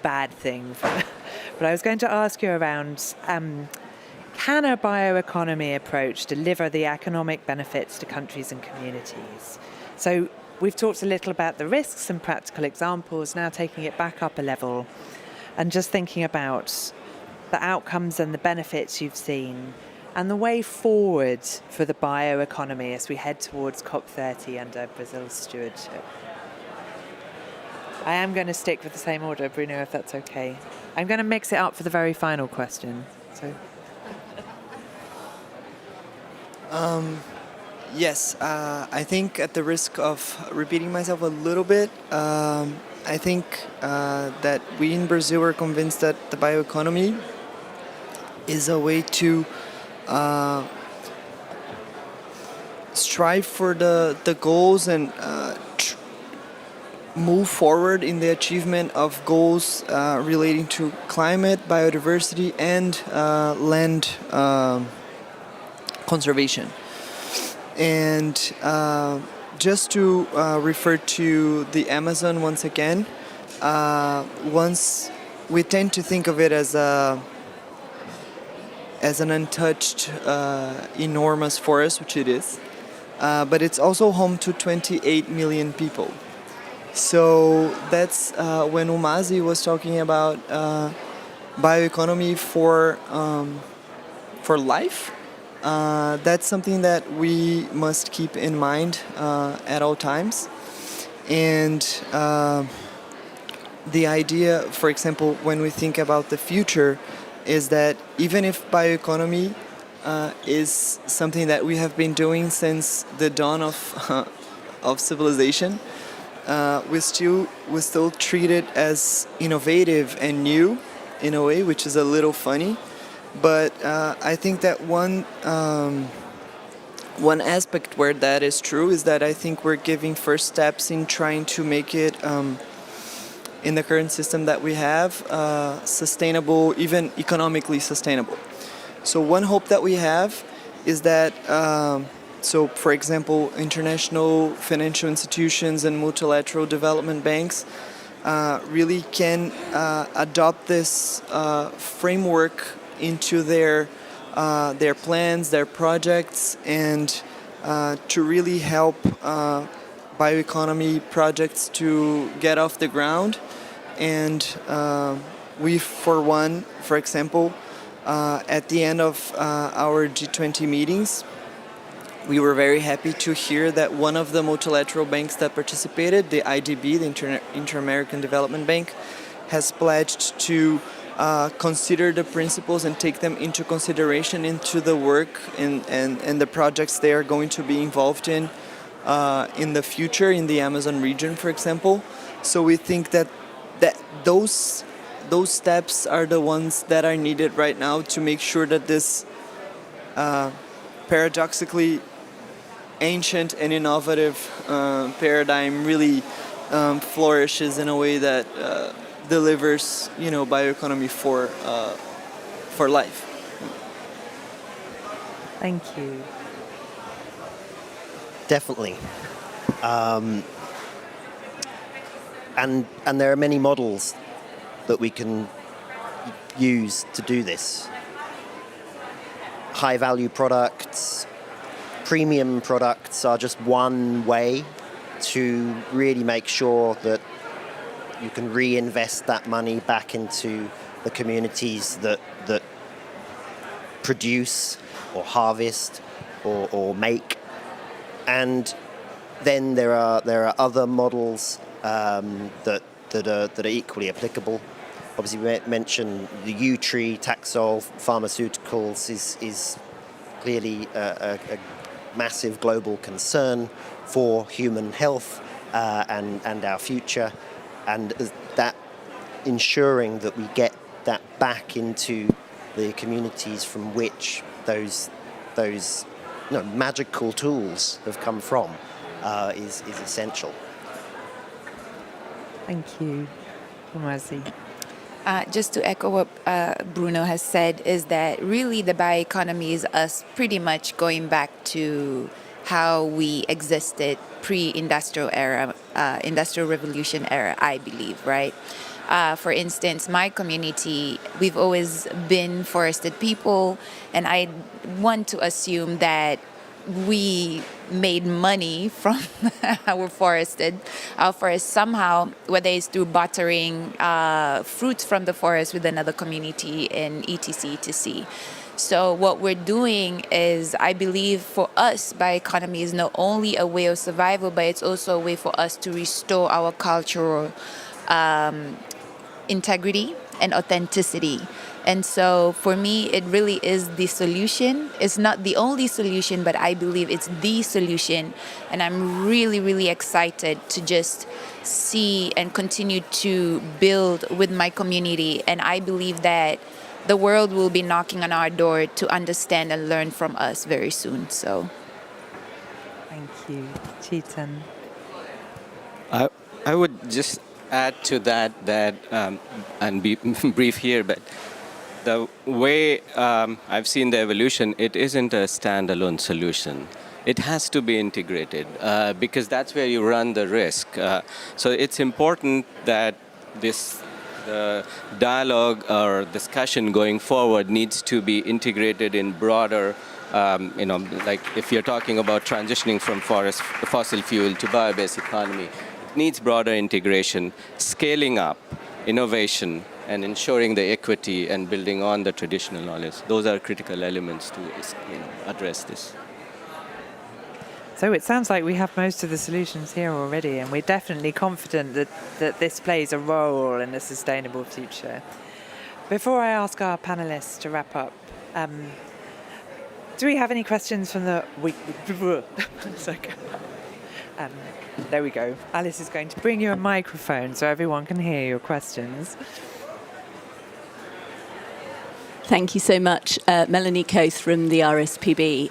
bad thing. But I was going to ask you around, can a bioeconomy approach deliver the economic benefits to countries and communities? So we've talked a little about the risks and practical examples, now taking it back up a level and just thinking about the outcomes and the benefits you've seen and the way forward for the bioeconomy as we head towards COP30 under Brazil's stewardship. I am going to stick with the same order, Bruno, if that's okay. I'm going to mix it up for the very final question. So. Yes, I think at the risk of repeating myself a little bit, I think that we in Brazil are convinced that the bioeconomy is a way to strive for the goals and move forward in the achievement of goals relating to climate, biodiversity, and land conservation. And just to refer to the Amazon once again, once we tend to think of it as an untouched, enormous forest, which it is, but it's also home to 28 million people. So that's when Umazi was talking about bioeconomy for life. That's something that we must keep in mind at all times. And the idea, for example, when we think about the future, is that even if bioeconomy is something that we have been doing since the dawn of civilization, we still treat it as innovative and new in a way, which is a little funny. But I think that one aspect where that is true is that I think we're giving first steps in trying to make it, in the current system that we have, sustainable, even economically sustainable. So one hope that we have is that, so for example, international financial institutions and multilateral development banks really can adopt this framework into their plans, their projects, and to really help bioeconomy projects to get off the ground. And we, for one, for example, at the end of our G20 meetings, we were very happy to hear that one of the multilateral banks that participated, the IDB, the Inter-American Development Bank, has pledged to consider the principles and take them into consideration into the work and the projects they are going to be involved in the future in the Amazon region, for example. So we think that those steps are the ones that are needed right now to make sure that this paradoxically ancient and innovative paradigm really flourishes in a way that delivers, bioeconomy for life. Thank you. Definitely. And there are many models that we can use to do this. High value products, premium products are just one way to really make sure that you can reinvest that money back into the communities that produce or harvest or make. And then there are other models that are equally applicable. Obviously, we mentioned the yew tree, Taxol, pharmaceuticals is clearly a massive global concern for human health and our future. And that ensuring that we get that back into the communities from which those magical tools have come from is essential. Thank you, Umazi. Just to echo what Bruno has said, is that really the bioeconomy is us pretty much going back to how we existed pre-industrial era, industrial revolution era, I believe, right? For instance, my community, we've always been forested people, and I want to assume that we made money from our forest somehow, whether it's through bartering fruits from the forest with another community and etc. So what we're doing is, I believe for us, bioeconomy is not only a way of survival, but it's also a way for us to restore our cultural integrity and authenticity. And so for me, it really is the solution. It's not the only solution, but I believe it's the solution. And I'm really, really excited to just see and continue to build with my community. And I believe that the world will be knocking on our door to understand and learn from us very soon. So, Thank you. Chetan. I would just add to that and be brief here, but the way I've seen the evolution, it isn't a standalone solution. It has to be integrated because that's where you run the risk. So it's important that the dialogue or discussion going forward needs to be integrated in broader, like if you're talking about transitioning from fossil fuel to bio-based economy, it needs broader integration, scaling up, innovation, and ensuring the equity and building on the traditional knowledge. Those are critical elements to address this. So it sounds like we have most of the solutions here already, and we're definitely confident that this plays a role in a sustainable future. Before I ask our panelists to wrap up, do we have any questions from the... there we go. Alice is going to bring you a microphone so everyone can hear your questions. Thank you so much. Melanie Coath from the RSPB.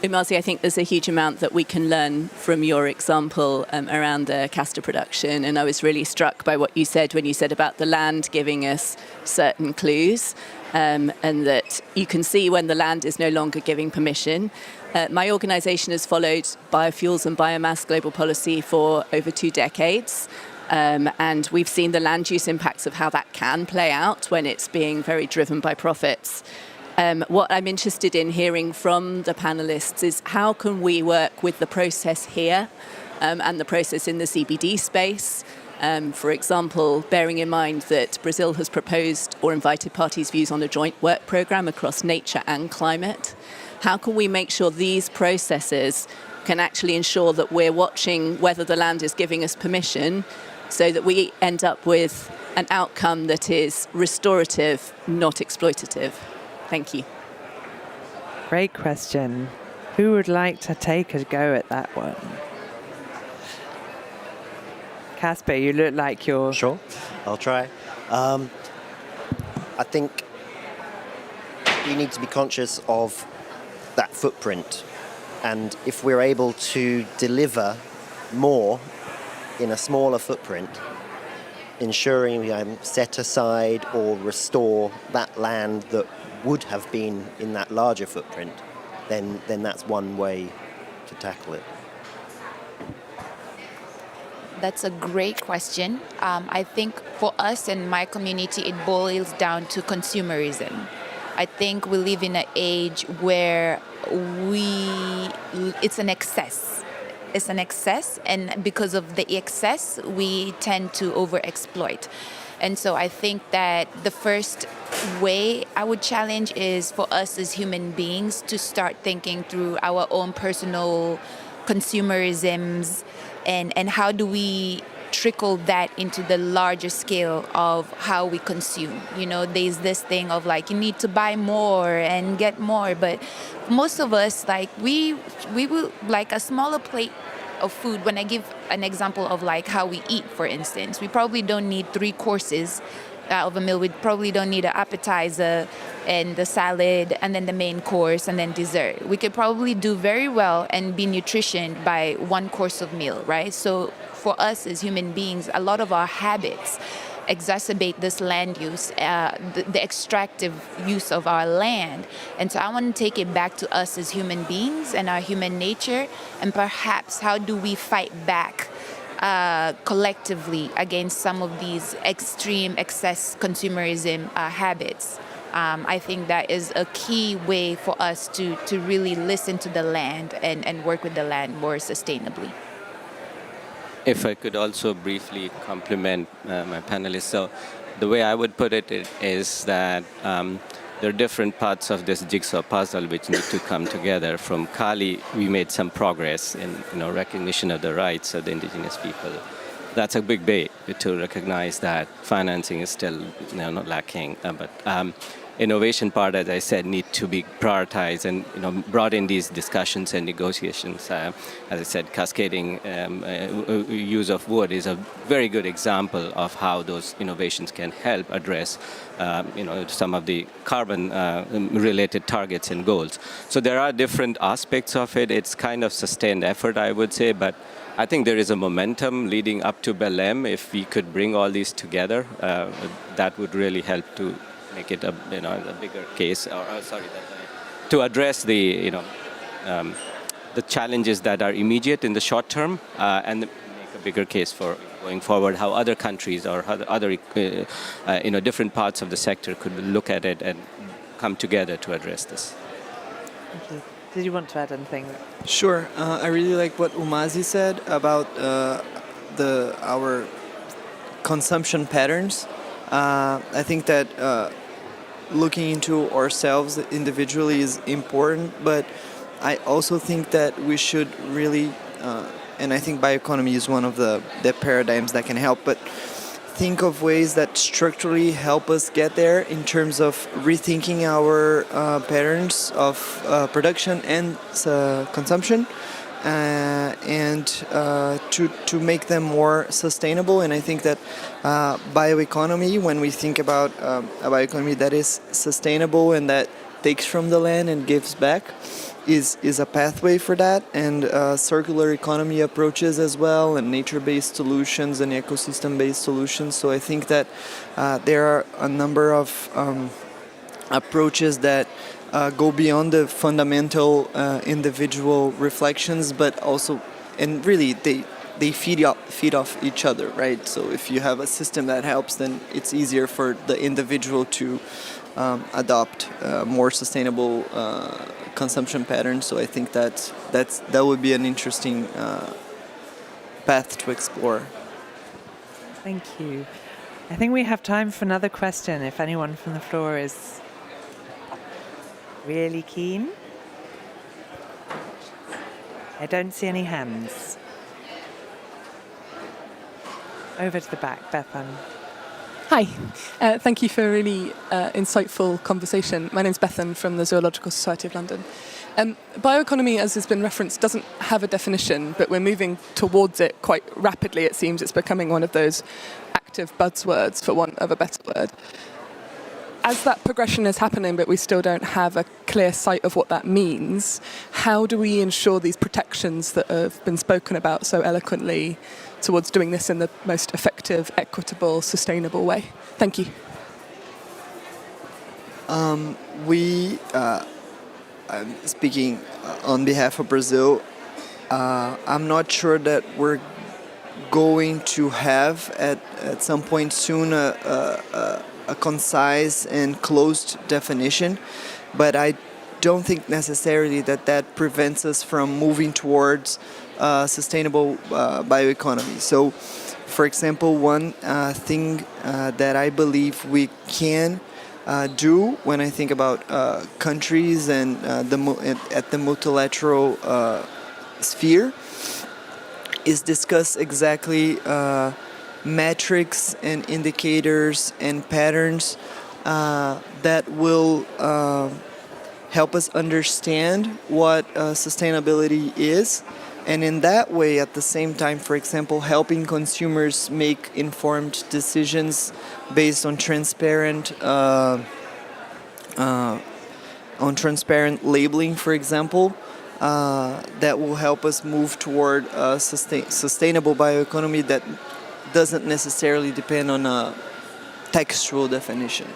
Umazi, I think there's a huge amount that we can learn from your example around the castor production. And I was really struck by what you said when you said about the land giving us certain clues, and that you can see when the land is no longer giving permission. My organisation has followed biofuels and biomass global policy for over 2 decades. And we've seen the land use impacts of how that can play out when it's being very driven by profits. What I'm interested in hearing from the panelists is how can we work with the process here and the process in the CBD space. For example, bearing in mind that Brazil has proposed or invited parties' views on a joint work programme across nature and climate. How can we make sure these processes can actually ensure that we're watching whether the land is giving us permission, so that we end up with an outcome that is restorative, not exploitative? Thank you. Great question. Who would like to take a go at that one? Casper, you look like you're... Sure, I'll try. I think we need to be conscious of that footprint. And if we're able to deliver more in a smaller footprint, ensuring we set aside or restore that land that would have been in that larger footprint, then that's one way to tackle it. that's a great question. I think for us and my community, it boils down to consumerism. I think we live in an age where it's an excess. It's an excess, and because of the excess, we tend to overexploit. And so I think that the first way I would challenge is for us as human beings to start thinking through our own personal consumerisms and how do we trickle that into the larger scale of how we consume. You know, there's this thing of like, you need to buy more and get more, but most of us, like, we will like a smaller plate of food. When I give an example of like how we eat, for instance, we probably don't need 3 courses of a meal. We probably don't need an appetizer and the salad and then the main course and then dessert. We could probably do very well and be nutritioned by 1 course of meal, right? So for us as human beings, a lot of our habits exacerbate this land use, the extractive use of our land. And so I want to take it back to us as human beings and our human nature, and perhaps how do we fight back collectively against some of these extreme excess consumerism habits. I think that is a key way for us to really listen to the land and work with the land more sustainably. If I could also briefly compliment my panelists. So the way I would put it is that there are different parts of this jigsaw puzzle which need to come together. From Kali, we made some progress in recognition of the rights of the indigenous people. That's a big way to recognize that financing is still not lacking. But innovation part, as I said, need to be prioritized and brought in these discussions and negotiations. As I said, cascading use of wood is a very good example of how those innovations can help address some of the carbon related targets and goals. So there are different aspects of it. It's kind of sustained effort, I would say, but I think there is a momentum leading up to Belém. If we could bring all these together, that would really help to make it a bigger case, to address the challenges that are immediate in the short term, and make a bigger case for going forward. How other countries or other different parts of the sector could look at it and come together to address this. Thank you. Did you want to add anything? Sure. I really like what Umazi said about our consumption patterns. I think that looking into ourselves individually is important, but I also think that we should really, and I think bioeconomy is one of the paradigms that can help, but think of ways that structurally help us get there in terms of rethinking our patterns of production and consumption, and to make them more sustainable. And I think that bioeconomy, when we think about a bioeconomy that is sustainable and that takes from the land and gives back, is a pathway for that. And circular economy approaches as well, and nature-based solutions and ecosystem-based solutions. So I think that there are a number of approaches that go beyond the fundamental individual reflections, but also, and really they feed off each other, right? So if you have a system that helps, then it's easier for the individual to adopt more sustainable consumption patterns. So I think that would be an interesting path to explore. Thank you. I think we have time for another question if anyone from the floor is really keen. I don't see any hands. Over to the back, Bethan. Hi, thank you for a really insightful conversation. My name's Bethan from the Zoological Society of London. Bioeconomy, as has been referenced, doesn't have a definition, but we're moving towards it quite rapidly, it seems. It's becoming one of those active buzzwords, for want of a better word. As that progression is happening, but we still don't have a clear sight of what that means, how do we ensure these protections that have been spoken about so eloquently towards doing this in the most effective, equitable, sustainable way? Thank you. I'm speaking on behalf of Brazil. I'm not sure that we're going to have at some point soon a concise and closed definition, but I don't think necessarily that prevents us from moving towards sustainable bioeconomy. So, for example, one thing that I believe we can do when I think about countries and at the multilateral sphere is discuss exactly metrics and indicators and patterns that will help us understand what sustainability is, and in that way, at the same time, for example, helping consumers make informed decisions based on transparent labeling, for example, that will help us move toward a sustainable bioeconomy that doesn't necessarily depend on textual definition.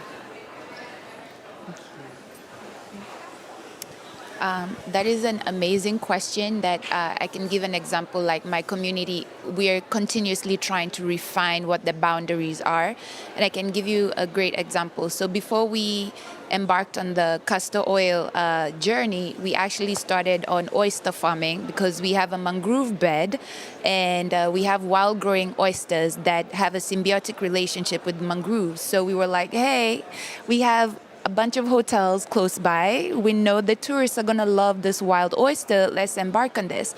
That is an amazing question that I can give an example. Like my community, we are continuously trying to refine what the boundaries are. And I can give you a great example. So before we embarked on the castor oil journey, we actually started on oyster farming because we have a mangrove bed and we have wild growing oysters that have a symbiotic relationship with mangroves. So we were like, hey, we have a bunch of hotels close by. We know the tourists are gonna love this wild oyster. Let's embark on this.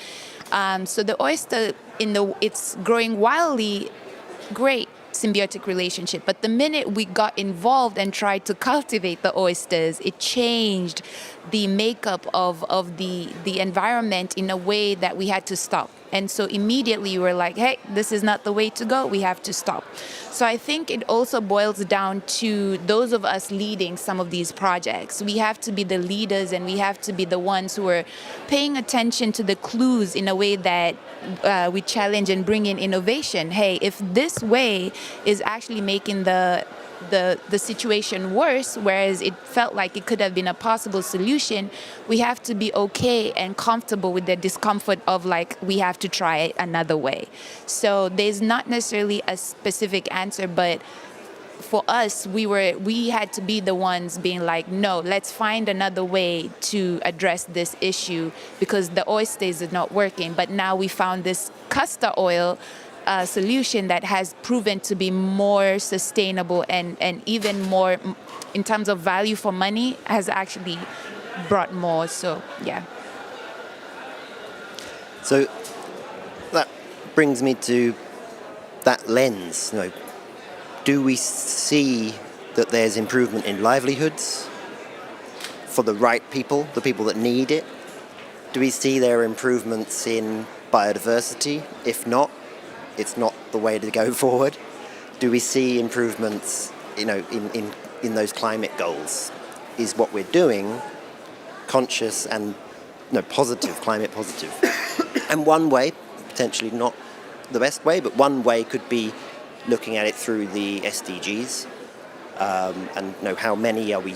So the oyster, it's growing wildly, great symbiotic relationship. But the minute we got involved and tried to cultivate the oysters, it changed the makeup of the environment in a way that we had to stop. And so immediately we were like, hey, this is not the way to go. We have to stop. So I think it also boils down to those of us leading some of these projects. We have to be the leaders and we have to be the ones who are paying attention to the clues in a way that we challenge and bring in innovation. Hey, if this way is actually making the situation worse, whereas it felt like it could have been a possible solution, we have to be okay and comfortable with the discomfort of like, we have to try it another way. So there's not necessarily a specific answer, but for us, we had to be the ones being like, no, let's find another way to address this issue because the oysters are not working. But now we found this castor oil solution that has proven to be more sustainable and even more in terms of value for money has actually brought more. So, yeah. So that brings me to that lens. Do we see that there's improvement in livelihoods for the right people, the people that need it? Do we see there are improvements in biodiversity? If not, it's not the way to go forward. Do we see improvements, in those climate goals? Is what we're doing conscious and positive, climate positive? And one way, potentially not the best way, but one way could be looking at it through the SDGs, and how many are we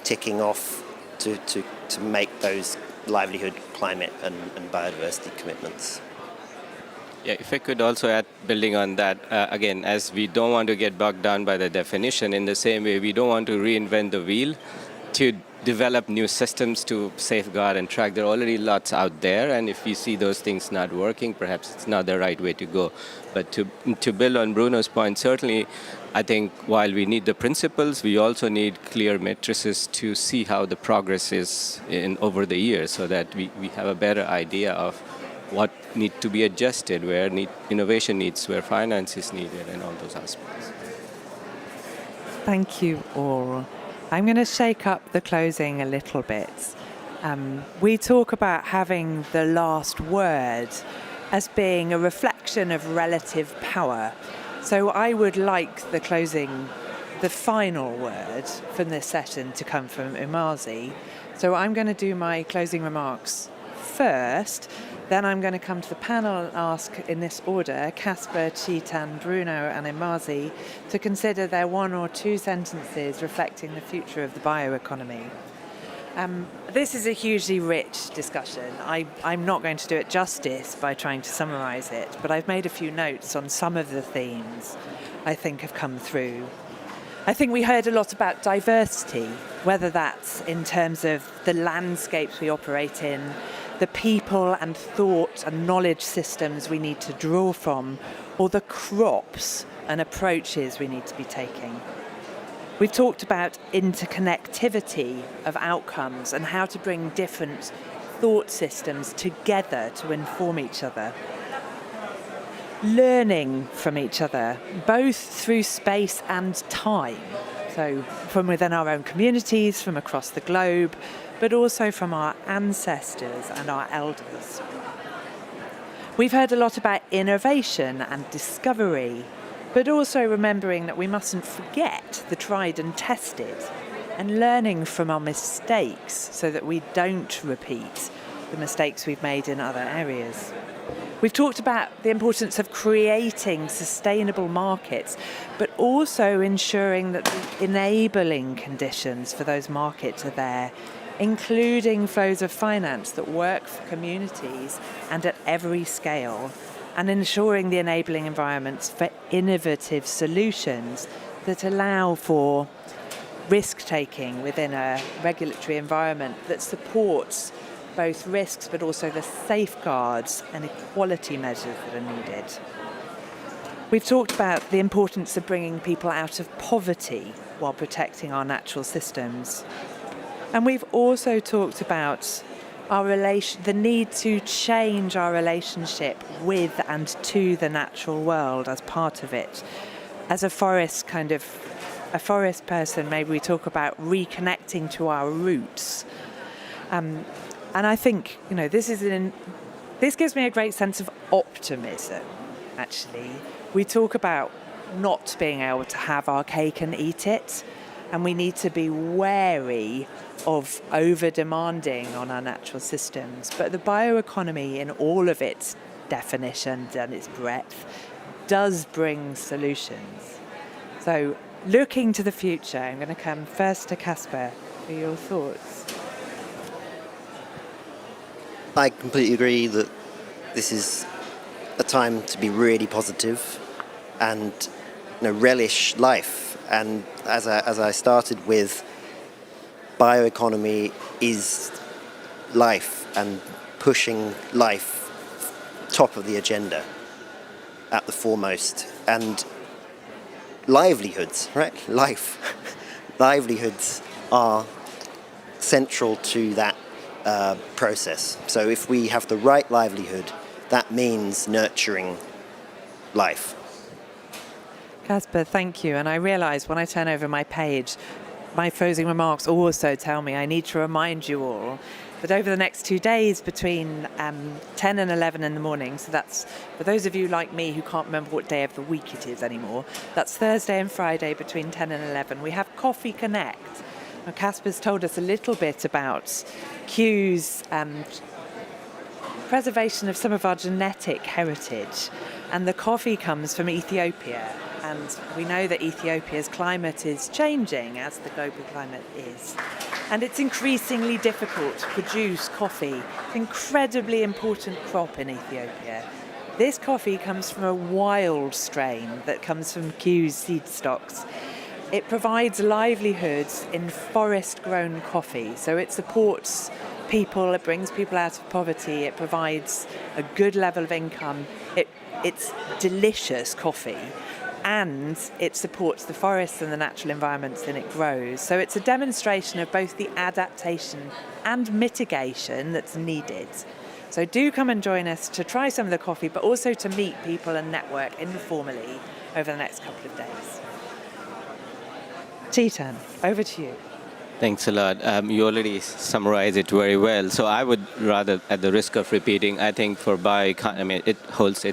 ticking off to make those livelihood, climate and biodiversity commitments. Yeah, if I could also add, building on that, again, as we don't want to get bogged down by the definition, in the same way, we don't want to reinvent the wheel to develop new systems to safeguard and track. There are already lots out there, and if we see those things not working, perhaps it's not the right way to go. But to build on Bruno's point, certainly, I think while we need the principles, we also need clear matrices to see how the progress is over the years, so that we have a better idea of what need to be adjusted, where innovation needs, where finance is needed, and all those aspects. Thank you all. I'm going to shake up the closing a little bit. We talk about having the last word as being a reflection of relative power. So I would like the final word from this session to come from Umazi. So I'm going to do my closing remarks first. Then I'm going to come to the panel and ask, in this order, Casper, Chetan, Bruno and Umazi to consider their one or two sentences reflecting the future of the bioeconomy. This is a hugely rich discussion. I'm not going to do it justice by trying to summarise it, but I've made a few notes on some of the themes I think have come through. I think we heard a lot about diversity, whether that's in terms of the landscapes we operate in, the people and thought and knowledge systems we need to draw from, or the crops and approaches we need to be taking. We've talked about interconnectivity of outcomes and how to bring different thought systems together to inform each other. Learning from each other, both through space and time. So from within our own communities, from across the globe, but also from our ancestors and our elders. We've heard a lot about innovation and discovery, but also remembering that we mustn't forget the tried and tested and learning from our mistakes so that we don't repeat the mistakes we've made in other areas. We've talked about the importance of creating sustainable markets, but also ensuring that the enabling conditions for those markets are there, including flows of finance that work for communities and at every scale, and ensuring the enabling environments for innovative solutions that allow for risk-taking within a regulatory environment that supports both risks but also the safeguards and equality measures that are needed. We've talked about the importance of bringing people out of poverty while protecting our natural systems. And we've also talked about the need to change our relationship with and to the natural world as part of it. As a forest person, maybe we talk about reconnecting to our roots. And I think, this gives me a great sense of optimism, actually. We talk about not being able to have our cake and eat it, and we need to be wary of over-demanding on our natural systems. But the bioeconomy, in all of its definitions and its breadth, does bring solutions. So, looking to the future, I'm going to come first to Casper for your thoughts. I completely agree that this is a time to be really positive and relish life. And as I started with, bioeconomy is life and pushing life top of the agenda, at the foremost. And livelihoods, right? Livelihoods are central to that process. So if we have the right livelihood, that means nurturing life. Casper, thank you. And I realise when I turn over my page, my closing remarks also tell me I need to remind you all that over the next 2 days between 10 and 11 in the morning, so that's for those of you like me who can't remember what day of the week it is anymore, that's Thursday and Friday between 10 and 11, we have Coffee Connect. Now, Casper's told us a little bit about Kew's preservation of some of our genetic heritage, and the coffee comes from Ethiopia. And we know that Ethiopia's climate is changing as the global climate is. And it's increasingly difficult to produce coffee, an incredibly important crop in Ethiopia. This coffee comes from a wild strain that comes from Kew's seed stocks. It provides livelihoods in forest-grown coffee, so it supports people, it brings people out of poverty, it provides a good level of income, it's delicious coffee, and it supports the forests and the natural environments that it grows. So it's a demonstration of both the adaptation and mitigation that's needed. So do come and join us to try some of the coffee, but also to meet people and network informally over the next couple of days. Titan, over to you. Thanks a lot. You already summarized it very well. So I would rather, at the risk of repeating, I think for bioeconomy, it holds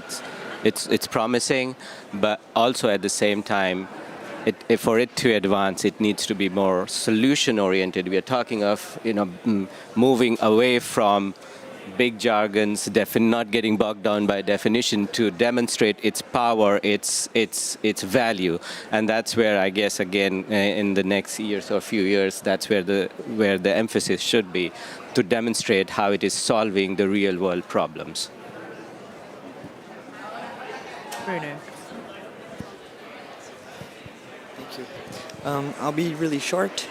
it's promising, but also at the same time, for it to advance, it needs to be more solution-oriented. We are talking of moving away from big jargons, not getting bogged down by definition, to demonstrate its power, its value, and that's where I guess again in the next years or few years, that's where the emphasis should be, to demonstrate how it is solving the real world problems. Bruno. Thank you. I'll be really short.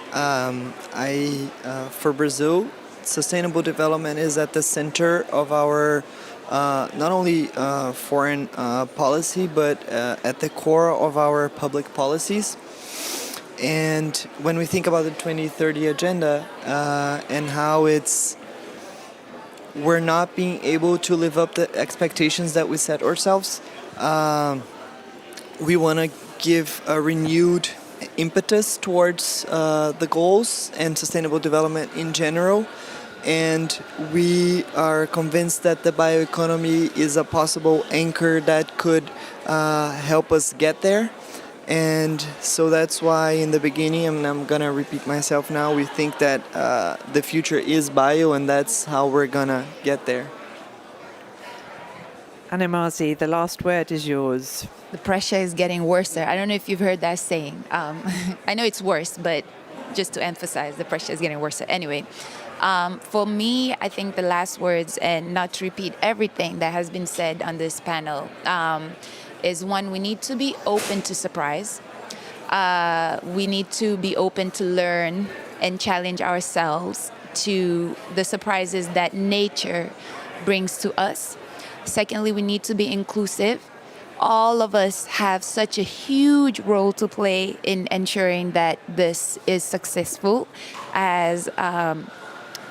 For Brazil, sustainable development is at the center of our not only foreign policy, but at the core of our public policies. And when we think about the 2030 agenda and how we're not being able to live up to the expectations that we set ourselves, we want to give a renewed impetus towards the goals and sustainable development in general. And we are convinced that the bioeconomy is a possible anchor that could help us get there. And so that's why in the beginning, and I'm going to repeat myself now, we think that the future is bio, and that's how we're going to get there. Animazi, the last word is yours. The pressure is getting worse. I don't know if you've heard that saying. I know it's worse, but just to emphasize, the pressure is getting worse. Anyway, for me, I think the last words, and not to repeat everything that has been said on this panel, is one, we need to be open to surprise. We need to be open to learn and challenge ourselves to the surprises that nature brings to us. Secondly, we need to be inclusive. All of us have such a huge role to play in ensuring that this is successful. As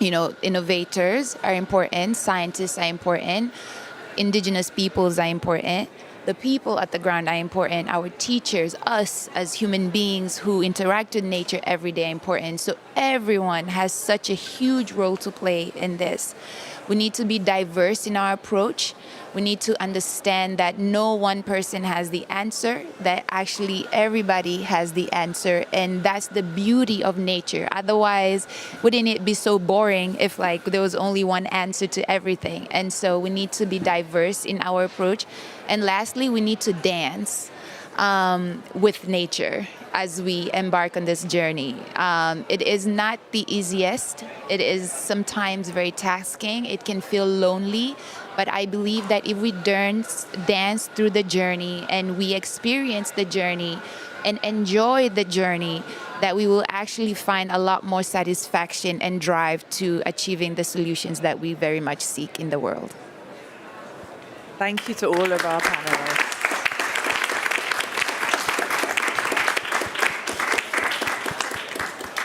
innovators are important, scientists are important, indigenous peoples are important, the people at the ground are important, our teachers, us as human beings who interact with nature every day are important. So everyone has such a huge role to play in this. We need to be diverse in our approach. We need to understand that no one person has the answer, that actually everybody has the answer, and that's the beauty of nature. Otherwise, wouldn't it be so boring if there was only one answer to everything? And so we need to be diverse in our approach. And lastly, we need to dance with nature as we embark on this journey. It is not the easiest. It is sometimes very tasking. It can feel lonely. But I believe that if we dance through the journey and we experience the journey and enjoy the journey, that we will actually find a lot more satisfaction and drive to achieving the solutions that we very much seek in the world. Thank you to all of our panelists.